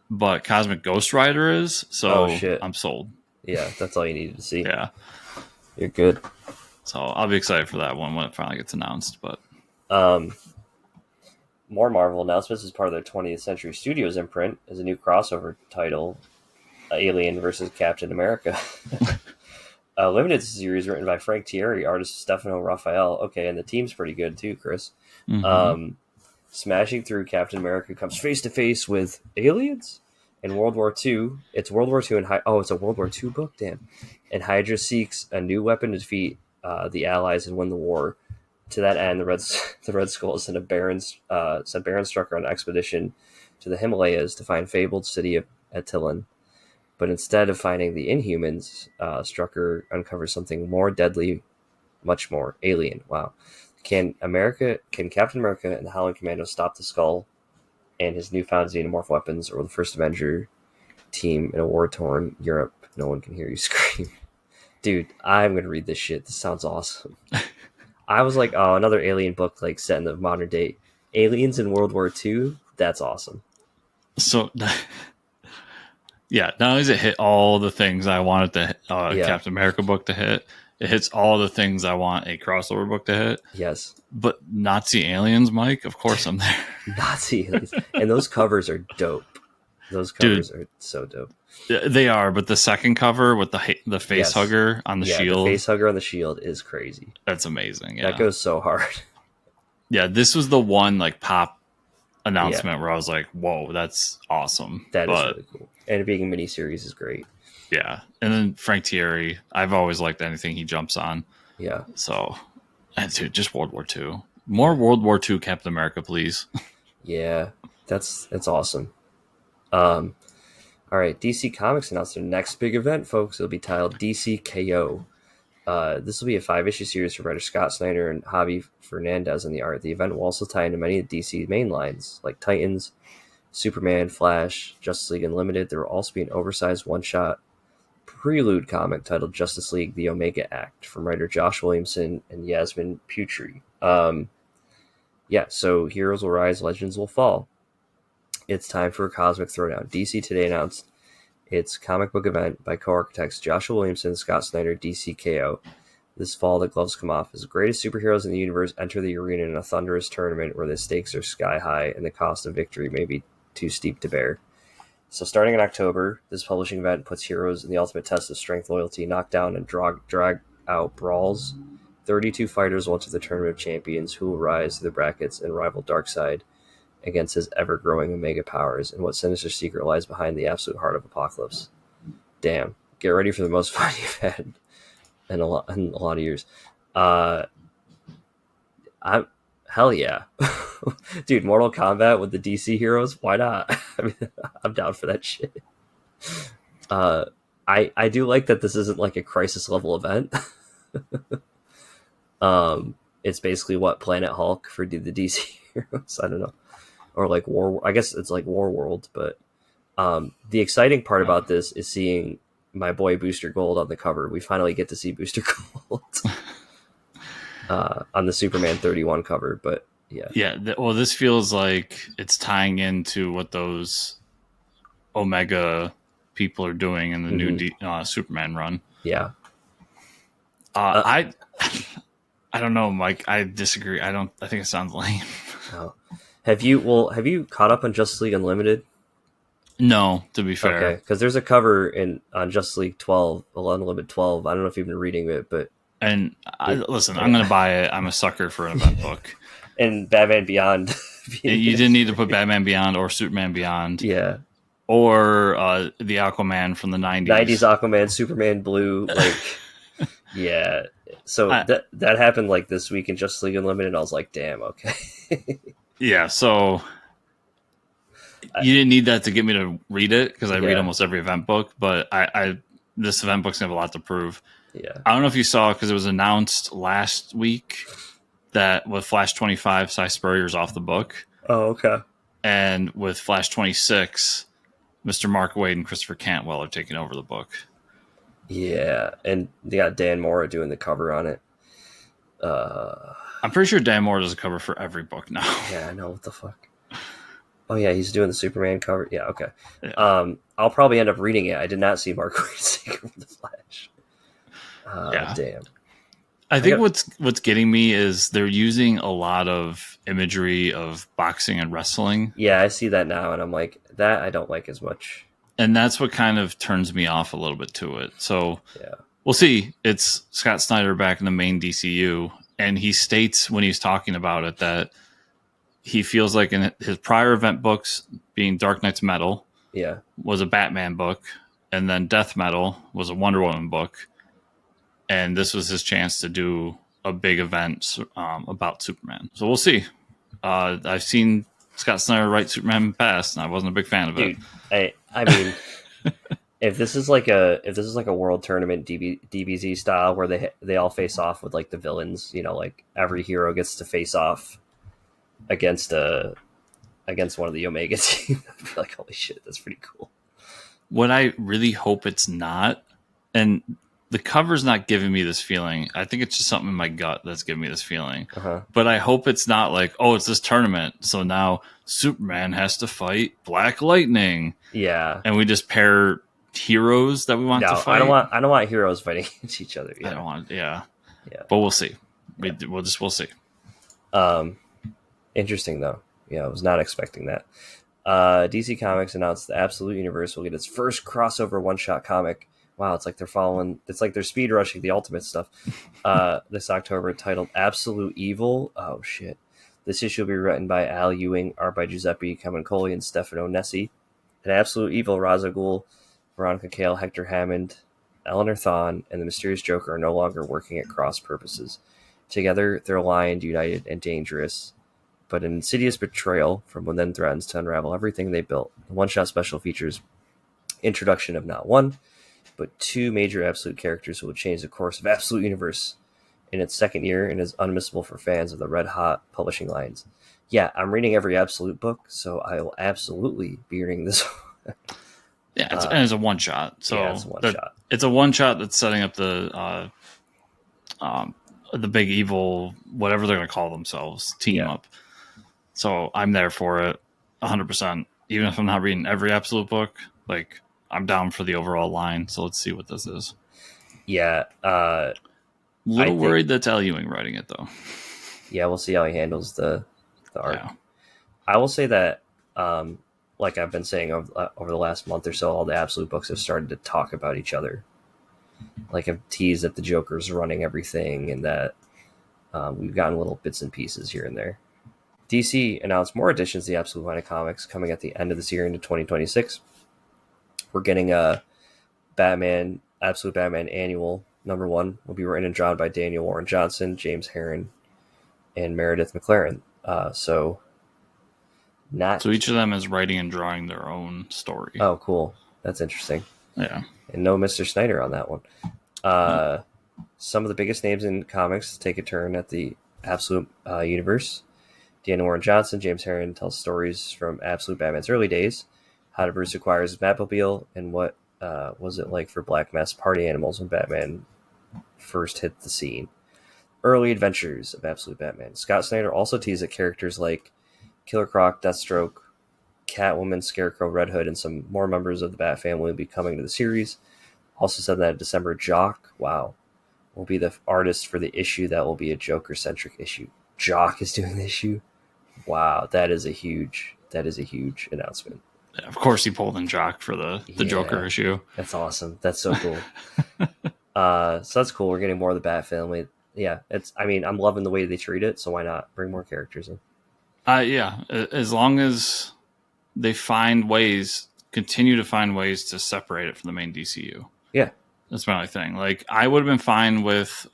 but Cosmic Ghost Rider is. So I'm sold. Yeah, that's all you needed to see. Yeah. You're good. So I'll be excited for that one when it finally gets announced. But more Marvel announcements as part of their 20th Century Studios imprint is a new crossover title, Alien versus Captain America. A limited series written by Frank Thierry, artist Stefano Raphael. Okay, and the team's pretty good too, Chris. Smashing through, Captain America comes face to face with aliens in World War II. It's World War II, it's a World War II book, damn. And Hydra seeks a new weapon to defeat the Allies and win the war. To that end, the Red Skull sent Baron Strucker on an expedition to the Himalayas to find fabled city of Attilan. But instead of finding the Inhumans, Strucker uncovers something more deadly, much more alien. Wow. Can Captain America and the Howling Commandos stop the Skull and his newfound xenomorph weapons, or the first Avenger team in a war-torn Europe? No one can hear you scream. Dude, I'm going to read this shit. This sounds awesome. I was like, oh, another alien book like set in the modern day. Aliens in World War II? That's awesome. So, yeah, not only does it hit all the things I wanted the Captain America book to hit, It hits all the things I want a crossover book to hit. Yes. But Nazi aliens, Mike, of course I'm there. Nazi aliens. And those covers are dope. Those covers are so dope. They are, but the second cover with the face hugger on the shield. The face hugger on the shield is crazy. That's amazing. Yeah. That goes so hard. Yeah, this was the one like pop announcement where I was like, whoa, that's awesome. That is really cool. And it being a miniseries is great. Yeah. And then Frank Thierry, I've always liked anything he jumps on. Yeah. So, and dude, just World War II. More World War II Captain America, please. Yeah, that's awesome. All right, DC Comics announced their next big event, folks. It'll be titled DC KO. This will be a 5-issue series from writer Scott Snyder and Javi Fernandez on the art. The event will also tie into many of the DC main lines, like Titans, Superman, Flash, Justice League Unlimited. There will also be an oversized one-shot prelude comic titled Justice League The Omega Act from writer Josh Williamson and Yasmin Putri. So heroes will rise, legends will fall. It's time for a cosmic throwdown. DC today announced its comic book event by co-architects Joshua Williamson and Scott Snyder, DC KO. This fall, the gloves come off as the greatest superheroes in the universe enter the arena in a thunderous tournament where the stakes are sky high and the cost of victory may be too steep to bear. So starting in October, this publishing event puts heroes in the ultimate test of strength, loyalty, knockdown, and drag out brawls. 32 fighters will enter the Tournament of Champions, who will rise through the brackets and rival Darkseid against his ever-growing Omega powers, and what sinister secret lies behind the absolute heart of Apocalypse. Damn. Get ready for the most fun you've had in a lot of years. Hell yeah. Dude, Mortal Kombat with the DC heroes? Why not? I mean, I'm down for that shit. I do like that this isn't like a crisis level event. It's basically what Planet Hulk for the DC heroes. I don't know. Or like I guess it's like War World, but the exciting part about this is seeing my boy Booster Gold on the cover. We finally get to see Booster Gold on the Superman 31 cover, but yeah. Well, this feels like it's tying into what those Omega people are doing in the new Superman run. Yeah. I don't know, Mike. I disagree. I think it sounds lame. Oh. Have you caught up on Justice League Unlimited? No, to be fair. Okay, because there's a cover on Justice League 12, Unlimited 12. I don't know if you've been reading it, but listen, I'm going to buy it. I'm a sucker for an event book. And Batman Beyond. You didn't need to put Batman Beyond or Superman Beyond. Yeah. Or the Aquaman from the 90s. 90s Aquaman, Superman Blue, like yeah. So that happened like this week in Justice League Unlimited, and I was like, damn, okay. Yeah, so you didn't need that to get me to read it because I read almost every event book, but this event book's gonna have a lot to prove. Yeah, I don't know if you saw because it was announced last week that with Flash 25, Cy Spurrier's off the book. Oh, okay. And with Flash 26, Mr. Mark Waid and Christopher Cantwell are taking over the book. Yeah, and they got Dan Mora doing the cover on it. I'm pretty sure Dan Mora does a cover for every book now. Yeah, I know. What the fuck? Oh, yeah, he's doing the Superman cover. Yeah, okay. Yeah. I'll probably end up reading it. I did not see Mark Waid's take over the Flash. Damn. I think what's getting me is they're using a lot of imagery of boxing and wrestling. Yeah, I see that now, and I'm like, that I don't like as much. And that's what kind of turns me off a little bit to it. So yeah. We'll see. It's Scott Snyder back in the main DCU, and he states when he's talking about it that he feels like in his prior event books, being Dark Knight's Metal was a Batman book, and then Death Metal was a Wonder Woman book, and this was his chance to do a big event about Superman. So we'll see. I've seen Scott Snyder write Superman in the past, and I wasn't a big fan of it. Dude, I mean, if this is like a world tournament DBZ style where they all face off with like the villains, you know, like every hero gets to face off against one of the Omega team, I'd be like, holy shit, that's pretty cool. What I really hope it's not, and the cover's not giving me this feeling. I think it's just something in my gut that's giving me this feeling. But I hope it's not like, oh, it's this tournament, so now Superman has to fight Black Lightning. Yeah. And we just pair heroes that we want to No, fight. I don't want heroes fighting against each other. Yeah. I don't want. Yeah. Yeah. But we'll see. Yeah. We'll see. Interesting though. Yeah, I was not expecting that. DC Comics announced the Absolute Universe will get its first crossover one-shot comic. Wow, it's like they're speed rushing the Ultimate stuff. This October, titled Absolute Evil. Oh shit! This issue will be written by Al Ewing, art by Giuseppe Camuncoli and Stefano Nessi. And Absolute Evil, Ra's al Ghul, Veronica Cale, Hector Hammond, Eleanor Thawne, and the Mysterious Joker are no longer working at cross purposes. Together, they're aligned, united, and dangerous. But an insidious betrayal from within threatens to unravel everything they built. The one-shot special features introduction of not one, but two major Absolute characters who will change the course of Absolute Universe in its second year and is unmissable for fans of the Red Hot publishing lines. Yeah, I'm reading every Absolute book, so I will absolutely be reading this. Yeah, and it's a one-shot. So yeah, it's a one-shot. It's a one-shot that's setting up the big evil, whatever they're going to call themselves, team up. So I'm there for it 100%. Even if I'm not reading every Absolute book, like I'm down for the overall line. So let's see what this is. Yeah. Little worried that's Al Ewing writing it though. Yeah, we'll see how he handles the art. Yeah. I will say that, like I've been saying over the last month or so, all the Absolute books have started to talk about each other. Like I've teased that the Joker's running everything, and that we've gotten little bits and pieces here and there. DC announced more additions to the Absolute line of comics coming at the end of this year into 2026. We're getting a Absolute Batman Annual #1 will be written and drawn by Daniel Warren Johnson, James Herron, and Meredith McLaren. So each of them is writing and drawing their own story. Oh, cool. That's interesting. Yeah. And no Mr. Snyder on that one. Some of the biggest names in comics take a turn at the Absolute universe. Daniel Warren Johnson, James Herron tells stories from Absolute Batman's early days, how to Bruce acquires his Batmobile, and what was it like for Black Mass party animals when Batman first hit the scene. Early adventures of Absolute Batman. Scott Snyder also teased that characters like Killer Croc, Deathstroke, Catwoman, Scarecrow, Red Hood, and some more members of the Bat family will be coming to the series. Also said that December, Jock, will be the artist for the issue that will be a Joker-centric issue. Jock is doing the issue? Wow, that is a huge announcement. Yeah, of course he pulled in Jock for the Joker issue. That's awesome. That's so cool. So that's cool. We're getting more of the Bat family. Yeah, I'm loving the way they treat it, so why not bring more characters in? Yeah, as long as they continue to find ways to separate it from the main DCU. Yeah. That's my only thing. Like, I would have been fine with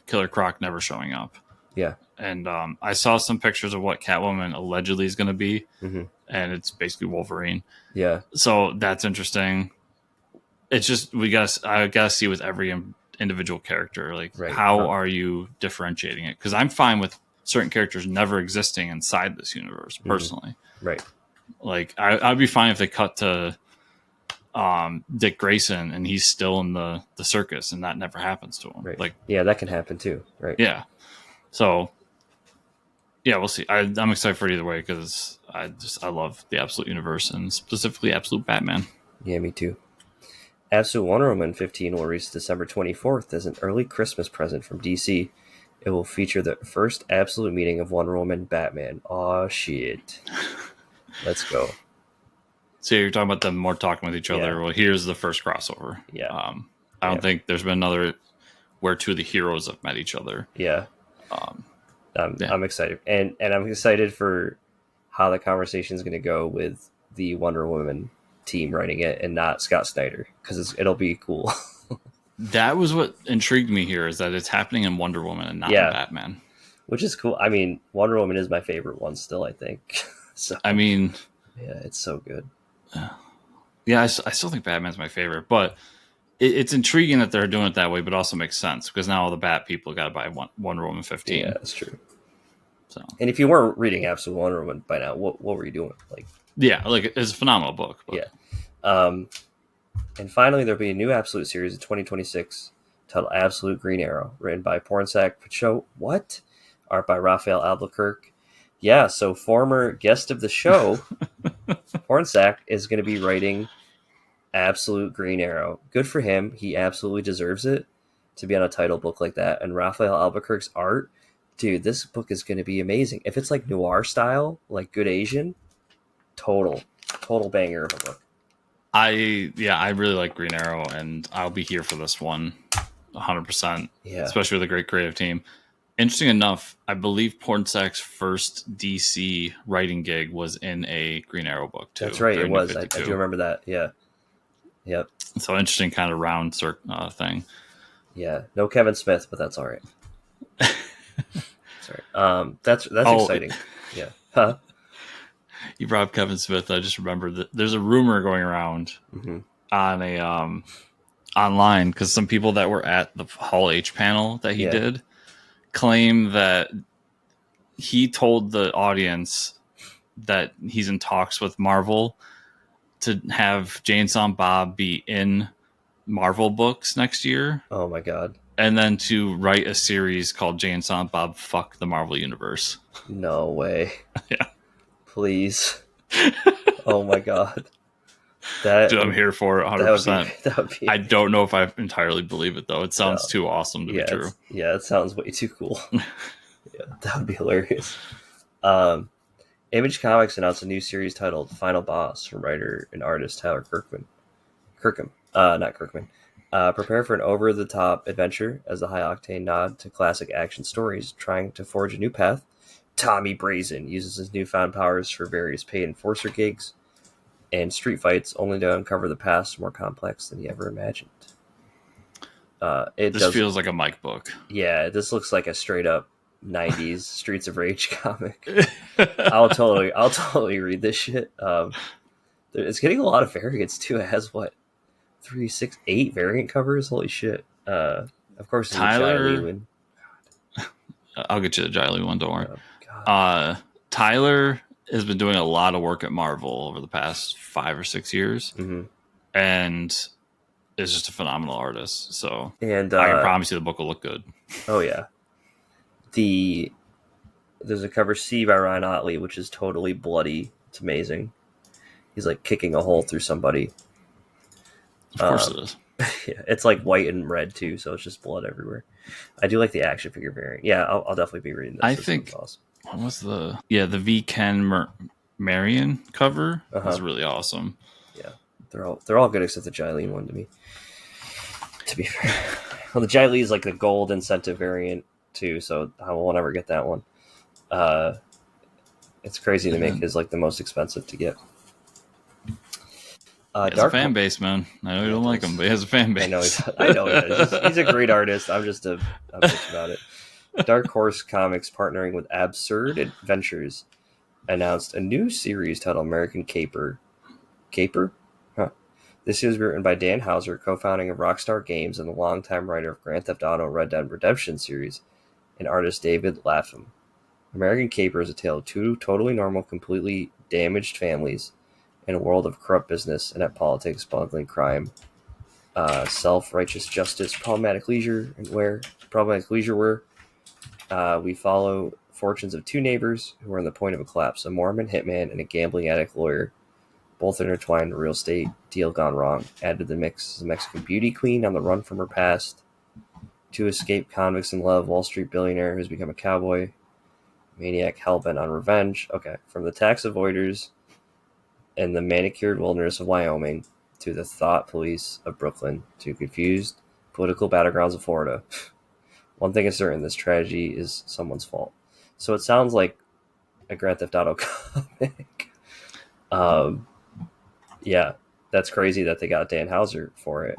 Killer Croc never showing up. Yeah. And I saw some pictures of what Catwoman allegedly is going to be, and it's basically Wolverine. Yeah. So that's interesting. It's just I gotta see with every individual character, like how are you differentiating it? Because I'm fine with certain characters never existing inside this universe personally. Right. Like I'd be fine if they cut to Dick Grayson and he's still in the circus and that never happens to him. Right. Like that can happen too. Right. Yeah. So yeah, we'll see. I'm excited for it either way because I love the Absolute universe and specifically Absolute Batman. Yeah, me too. Absolute Wonder Woman 15 will release December 24th as an early Christmas present from DC. It will feature the first Absolute meeting of Wonder Woman and Batman. Aw, shit. Let's go. So you're talking about them more talking with each other. Yeah. Well, here's the first crossover. Yeah. I don't think there's been another where two of the heroes have met each other. Yeah. I'm excited. And I'm excited for how the conversation is going to go with the Wonder Woman team writing it and not Scott Snyder, because it'll be cool. That was what intrigued me here, is that it's happening in Wonder Woman and not in Batman. Which is cool. I mean, Wonder Woman is my favorite one still, I think. So I mean... Yeah, it's so good. Yeah, I still think Batman's my favorite, but it's intriguing that they're doing it that way, but also makes sense because now all the Bat people got to buy Wonder Woman 15. Yeah, that's true. So, and if you weren't reading Absolute Wonder Woman by now, what were you doing? Like it's a phenomenal book. But. Yeah. And finally, there'll be a new Absolute series in 2026 titled Absolute Green Arrow, written by Pornsak Pichot. What? Art by Raphael Albuquerque. Yeah, so former guest of the show, Pornsak, is going to be writing absolute Green Arrow. Good for him. He absolutely deserves it to be on a title book like that. And Raphael Albuquerque's art, dude, this book is going to be amazing. If it's like noir style, like Good Asian, total banger of a book. I really like Green Arrow, and I'll be here for this one, 100%. Yeah, Especially with a great creative team. Interesting enough, I believe Pornsack's first DC writing gig was in a Green Arrow book too. that's right. It During New was. I 52. do remember that. Yeah. Yep. So interesting kind of round thing. Yeah. No Kevin Smith, but that's all right. Sorry. That's exciting. Yeah. Huh? You brought up Kevin Smith. I just remembered that there's a rumor going around on a online because some people that were at the Hall H panel that he did claim that he told the audience that he's in talks with Marvel to have Jay and Silent Bob be in Marvel books next year. Oh my god. And then to write a series called Jay and Silent Bob Fuck the Marvel Universe. No way. Yeah. Please. Oh my god. That, dude, I'm here for it 100%. That would be I don't know if I entirely believe it, though. It sounds too awesome to be true. Yeah, it sounds way too cool. Yeah, that would be hilarious. Image Comics announced a new series titled Final Boss from writer and artist Tyler Kirkham. Not Kirkman. Prepare for an over-the-top adventure as a high-octane nod to classic action stories trying to forge a new path. Tommy Brazen uses his newfound powers for various paid enforcer gigs and street fights, only to uncover the past more complex than he ever imagined. This feels like a Mike book. Yeah, this looks like a straight-up 90s Streets of Rage comic. I'll totally read this shit. It's getting a lot of variants too. It has 3, 6, 8 variant covers. Holy shit! Of course, Tyler. I'll get you the Jiley one. Don't worry. Tyler has been doing a lot of work at Marvel over the past 5 or 6 years, and is just a phenomenal artist. So, and I can promise you the book will look good. Oh yeah. There's a cover C by Ryan Otley, which is totally bloody. It's amazing. He's like kicking a hole through somebody. Of course it is. Yeah, it's like white and red too, so it's just blood everywhere. I do like the action figure variant. Yeah, I'll definitely be reading this. I think awesome. What was the V. Ken Marion cover is really awesome. Yeah, they're all good except the Jilene one to me. To be fair, well, the Jilene is like the gold incentive variant too, so I won't ever get that one. It's crazy to make his like the most expensive to get. He has a fan base, man. I know you don't like him, but he has a fan base. I know he does. He's a great artist. I'm just a bitch about it. Dark Horse Comics, partnering with Absurd Adventures, announced a new series titled American Caper. Caper? Huh. This series was written by Dan Houser, co-founding of Rockstar Games and the longtime writer of Grand Theft Auto Red Dead Redemption series, and artist David Lapham. American Caper is a tale of two totally normal, completely damaged families in a world of corrupt business, inept politics, bungling crime, self-righteous justice, problematic leisure where we follow fortunes of two neighbors who are on the point of a collapse, a Mormon hitman and a gambling addict lawyer, both intertwined in a real estate deal gone wrong. Added to the mix is a Mexican beauty queen on the run from her past, two escaped convicts in love, Wall Street billionaire who's become a cowboy, maniac hellbent on revenge. Okay, from the tax avoiders in the manicured wilderness of Wyoming to the thought police of Brooklyn to confused political battlegrounds of Florida. One thing is certain, this tragedy is someone's fault. So it sounds like a Grand Theft Auto comic. Yeah, that's crazy that they got Dan Houser for it.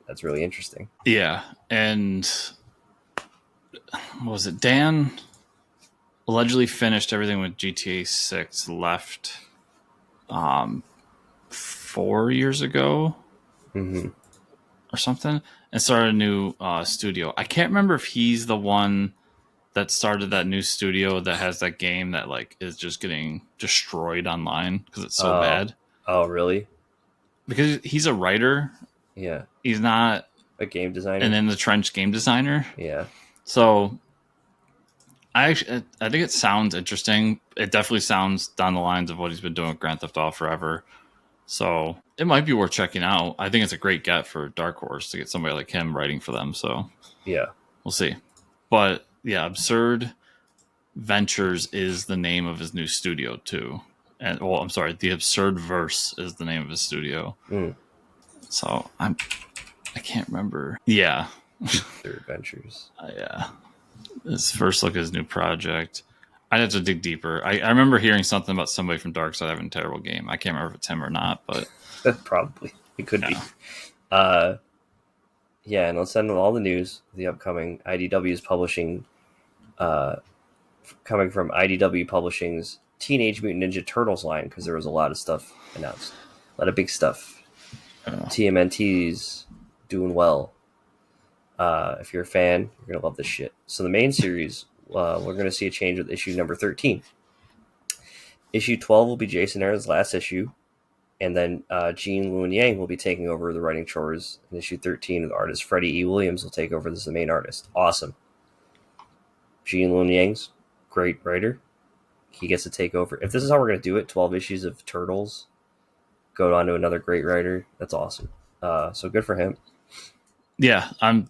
That's really interesting. Yeah, and what was it? Dan allegedly finished everything with GTA 6, left 4 years ago or something, and started a new studio. I can't remember if he's the one that started that new studio that has that game that like is just getting destroyed online because it's so bad. Oh, really? Because he's a writer. Yeah. He's not a game designer. And in the trench game designer. Yeah. So I think it sounds interesting. It definitely sounds down the lines of what he's been doing with Grand Theft Auto forever. So it might be worth checking out. I think it's a great get for Dark Horse to get somebody like him writing for them. So Yeah. we'll see. But yeah, Absurd Ventures is the name of his new studio too. And well, I'm sorry, the Absurd Verse is the name of his studio. So I can't remember. Yeah. Their adventures. Yeah. His first look at his new project. I'd have to dig deeper. I remember hearing something about somebody from Darkside having a terrible game. I can't remember if it's him or not, but Probably. It could be. Yeah, and let's end with all the news. The upcoming IDW is publishing, coming from IDW Publishing's Teenage Mutant Ninja Turtles line, because there was a lot of stuff announced. A lot of big stuff. TMNT's doing well. If you're a fan, you're going to love this shit. So the main series, we're going to see a change with issue number 13. Issue 12 will be Jason Aaron's last issue, and then Gene Luen Yang will be taking over the writing chores. In issue 13, the artist Freddie E. Williams will take over as the main artist. Awesome. Gene Luen Yang's great writer. He gets to take over. If this is how we're going to do it, 12 issues of Turtles, go on to another great writer. That's awesome. So good for him. Yeah, I'm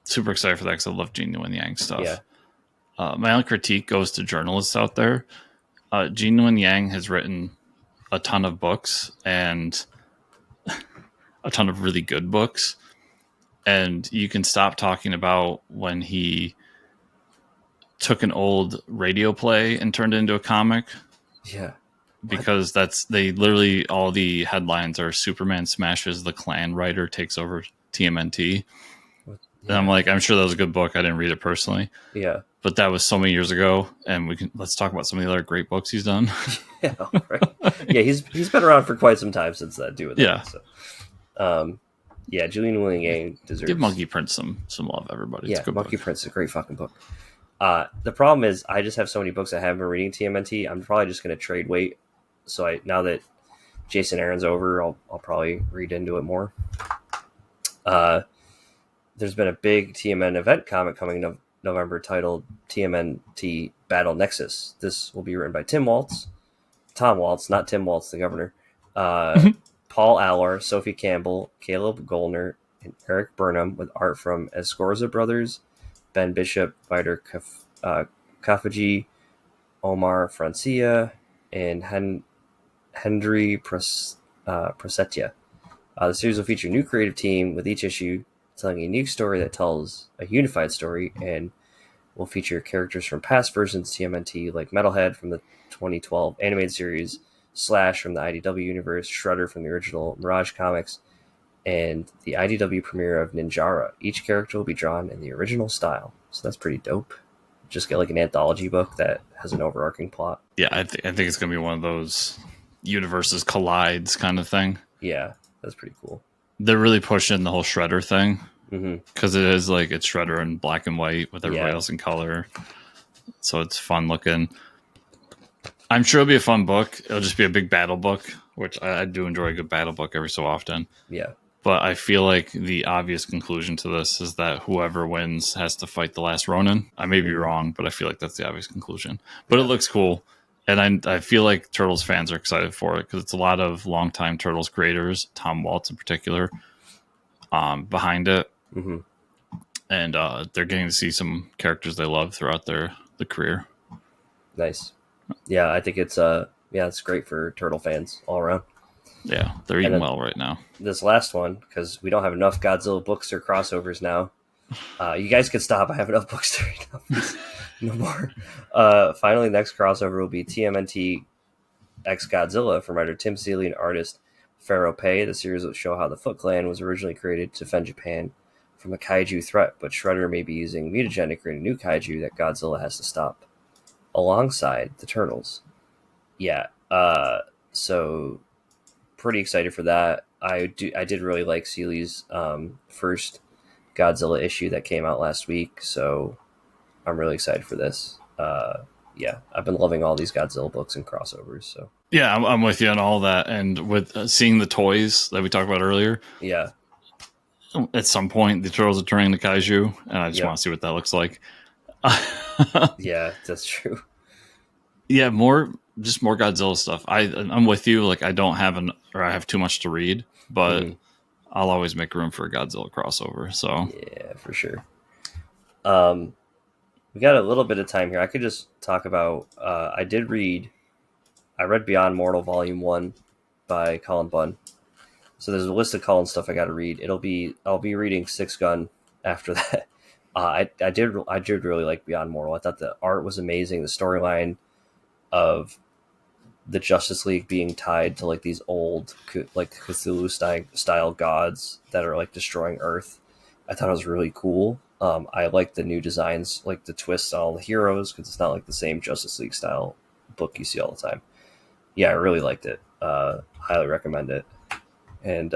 super excited for that because I love Gene Nguyen Yang stuff. Yeah. My only critique goes to journalists out there. Gene Nguyen Yang has written a ton of books and a ton of really good books. And you can stop talking about when he took an old radio play and turned it into a comic. Yeah. Because they literally, all the headlines are Superman smashes the Klan writer takes over TMNT. Yeah. And I'm like, I'm sure that was a good book. I didn't read it personally. Yeah. But that was so many years ago, and let's talk about some of the other great books he's done. Yeah, right. Yeah, he's been around for quite some time since that. Yeah. So, yeah, Julian William Gang deserves. Give Monkey Prince some love, everybody. Yeah, Monkey Prince is a great fucking book. The problem is, I just have so many books I haven't been reading TMNT. I'm probably just going to trade weight. So now that Jason Aaron's over, I'll probably read into it more. There's been a big TMN event comic coming November titled TMNT Battle Nexus. This will be written by Tom Waltz, not Tim Waltz, the governor, Paul Allor, Sophie Campbell, Caleb Gollner, and Eric Burnham, with art from Escorza Brothers, Ben Bishop, Vider Kafaji, Omar Francia, and Hendry Prosetia. The series will feature a new creative team, with each issue telling a unique story that tells a unified story, and will feature characters from past versions of TMNT, like Metalhead from the 2012 animated series, Slash from the IDW universe, Shredder from the original Mirage comics, and the IDW premiere of Ninjara. Each character will be drawn in the original style, so that's pretty dope. Just get like an anthology book that has an overarching plot. Yeah, I think it's going to be one of those universes collides kind of thing. Yeah, that's pretty cool. They're really pushing the whole Shredder thing, because it is like it's Shredder in black and white with everybody else in color. So it's fun looking. I'm sure it'll be a fun book. It'll just be a big battle book, which I do enjoy a good battle book every so often. Yeah. But I feel like the obvious conclusion to this is that whoever wins has to fight the last Ronin. I may be wrong, but I feel like that's the obvious conclusion. But it looks cool. And I feel like Turtles fans are excited for it, because it's a lot of longtime Turtles creators, Tom Waltz in particular, behind it. Mm-hmm. And they're getting to see some characters they love throughout the career. Nice. Yeah, I think it's it's great for Turtle fans all around. Yeah, they're eating well right now. This last one, because we don't have enough Godzilla books or crossovers now. You guys can stop. I have enough books to read now. No more. Finally, next crossover will be TMNT X Godzilla from writer Tim Seeley and artist Pharaoh Pei. The series will show how the Foot Clan was originally created to defend Japan from a kaiju threat, but Shredder may be using mutagen to create a new kaiju that Godzilla has to stop, alongside the Turtles. Yeah, so pretty excited for that. I did really like Seeley's first Godzilla issue that came out last week, so I'm really excited for this. Yeah, I've been loving all these Godzilla books and crossovers. So yeah, I'm with you on all that, and with seeing the toys that we talked about earlier. Yeah, at some point the Turtles are turning into kaiju, and I just want to see what that looks like. Yeah, that's true. Yeah, more just more Godzilla stuff. I'm with you. Like I don't have I have too much to read, but I'll always make room for a Godzilla crossover. So yeah, for sure. We got a little bit of time here. I could just talk about. I read Beyond Mortal Volume 1 by Colin Bunn. So there's a list of Colin stuff I got to read. I'll be reading Six Gun after that. I did really like Beyond Mortal. I thought the art was amazing. The storyline of the Justice League being tied to like these old like Cthulhu style gods that are like destroying Earth. I thought it was really cool. I like the new designs, like the twists on all the heroes, because it's not like the same Justice League style book you see all the time. Yeah, I really liked it. Highly recommend it. And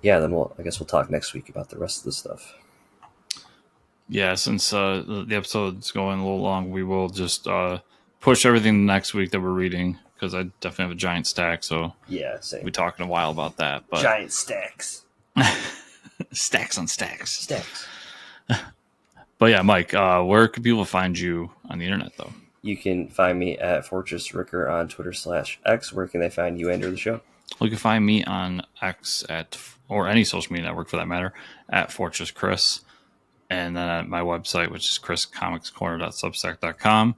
yeah, then I guess we'll talk next week about the rest of the stuff. Yeah, since the episode's going a little long, we will just push everything next week that we're reading, because I definitely have a giant stack. So yeah, same. We'll be talking a while about that. But giant stacks. Stacks on stacks. Stacks. But yeah, Mike, where can people find you on the internet, though? You can find me at Fortress Ricker on Twitter/X. Where can they find you, Andrew, the show? You can find me on X or any social media network for that matter, at Fortress Chris. And then at my website, which is chriscomicscorner.substack.com.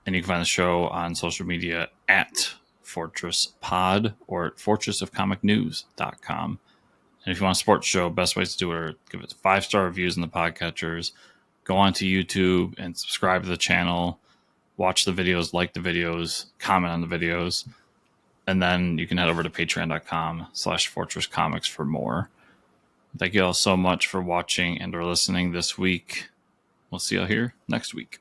And you can find the show on social media at Fortress Pod or at fortressofcomicnews.com. And if you want to support the show, best ways to do it are give it 5-star reviews in the podcatchers, go onto YouTube and subscribe to the channel, watch the videos, like the videos, comment on the videos, and then you can head over to patreon.com/fortresscomics for more. Thank you all so much for watching and or listening this week. We'll see you all here next week.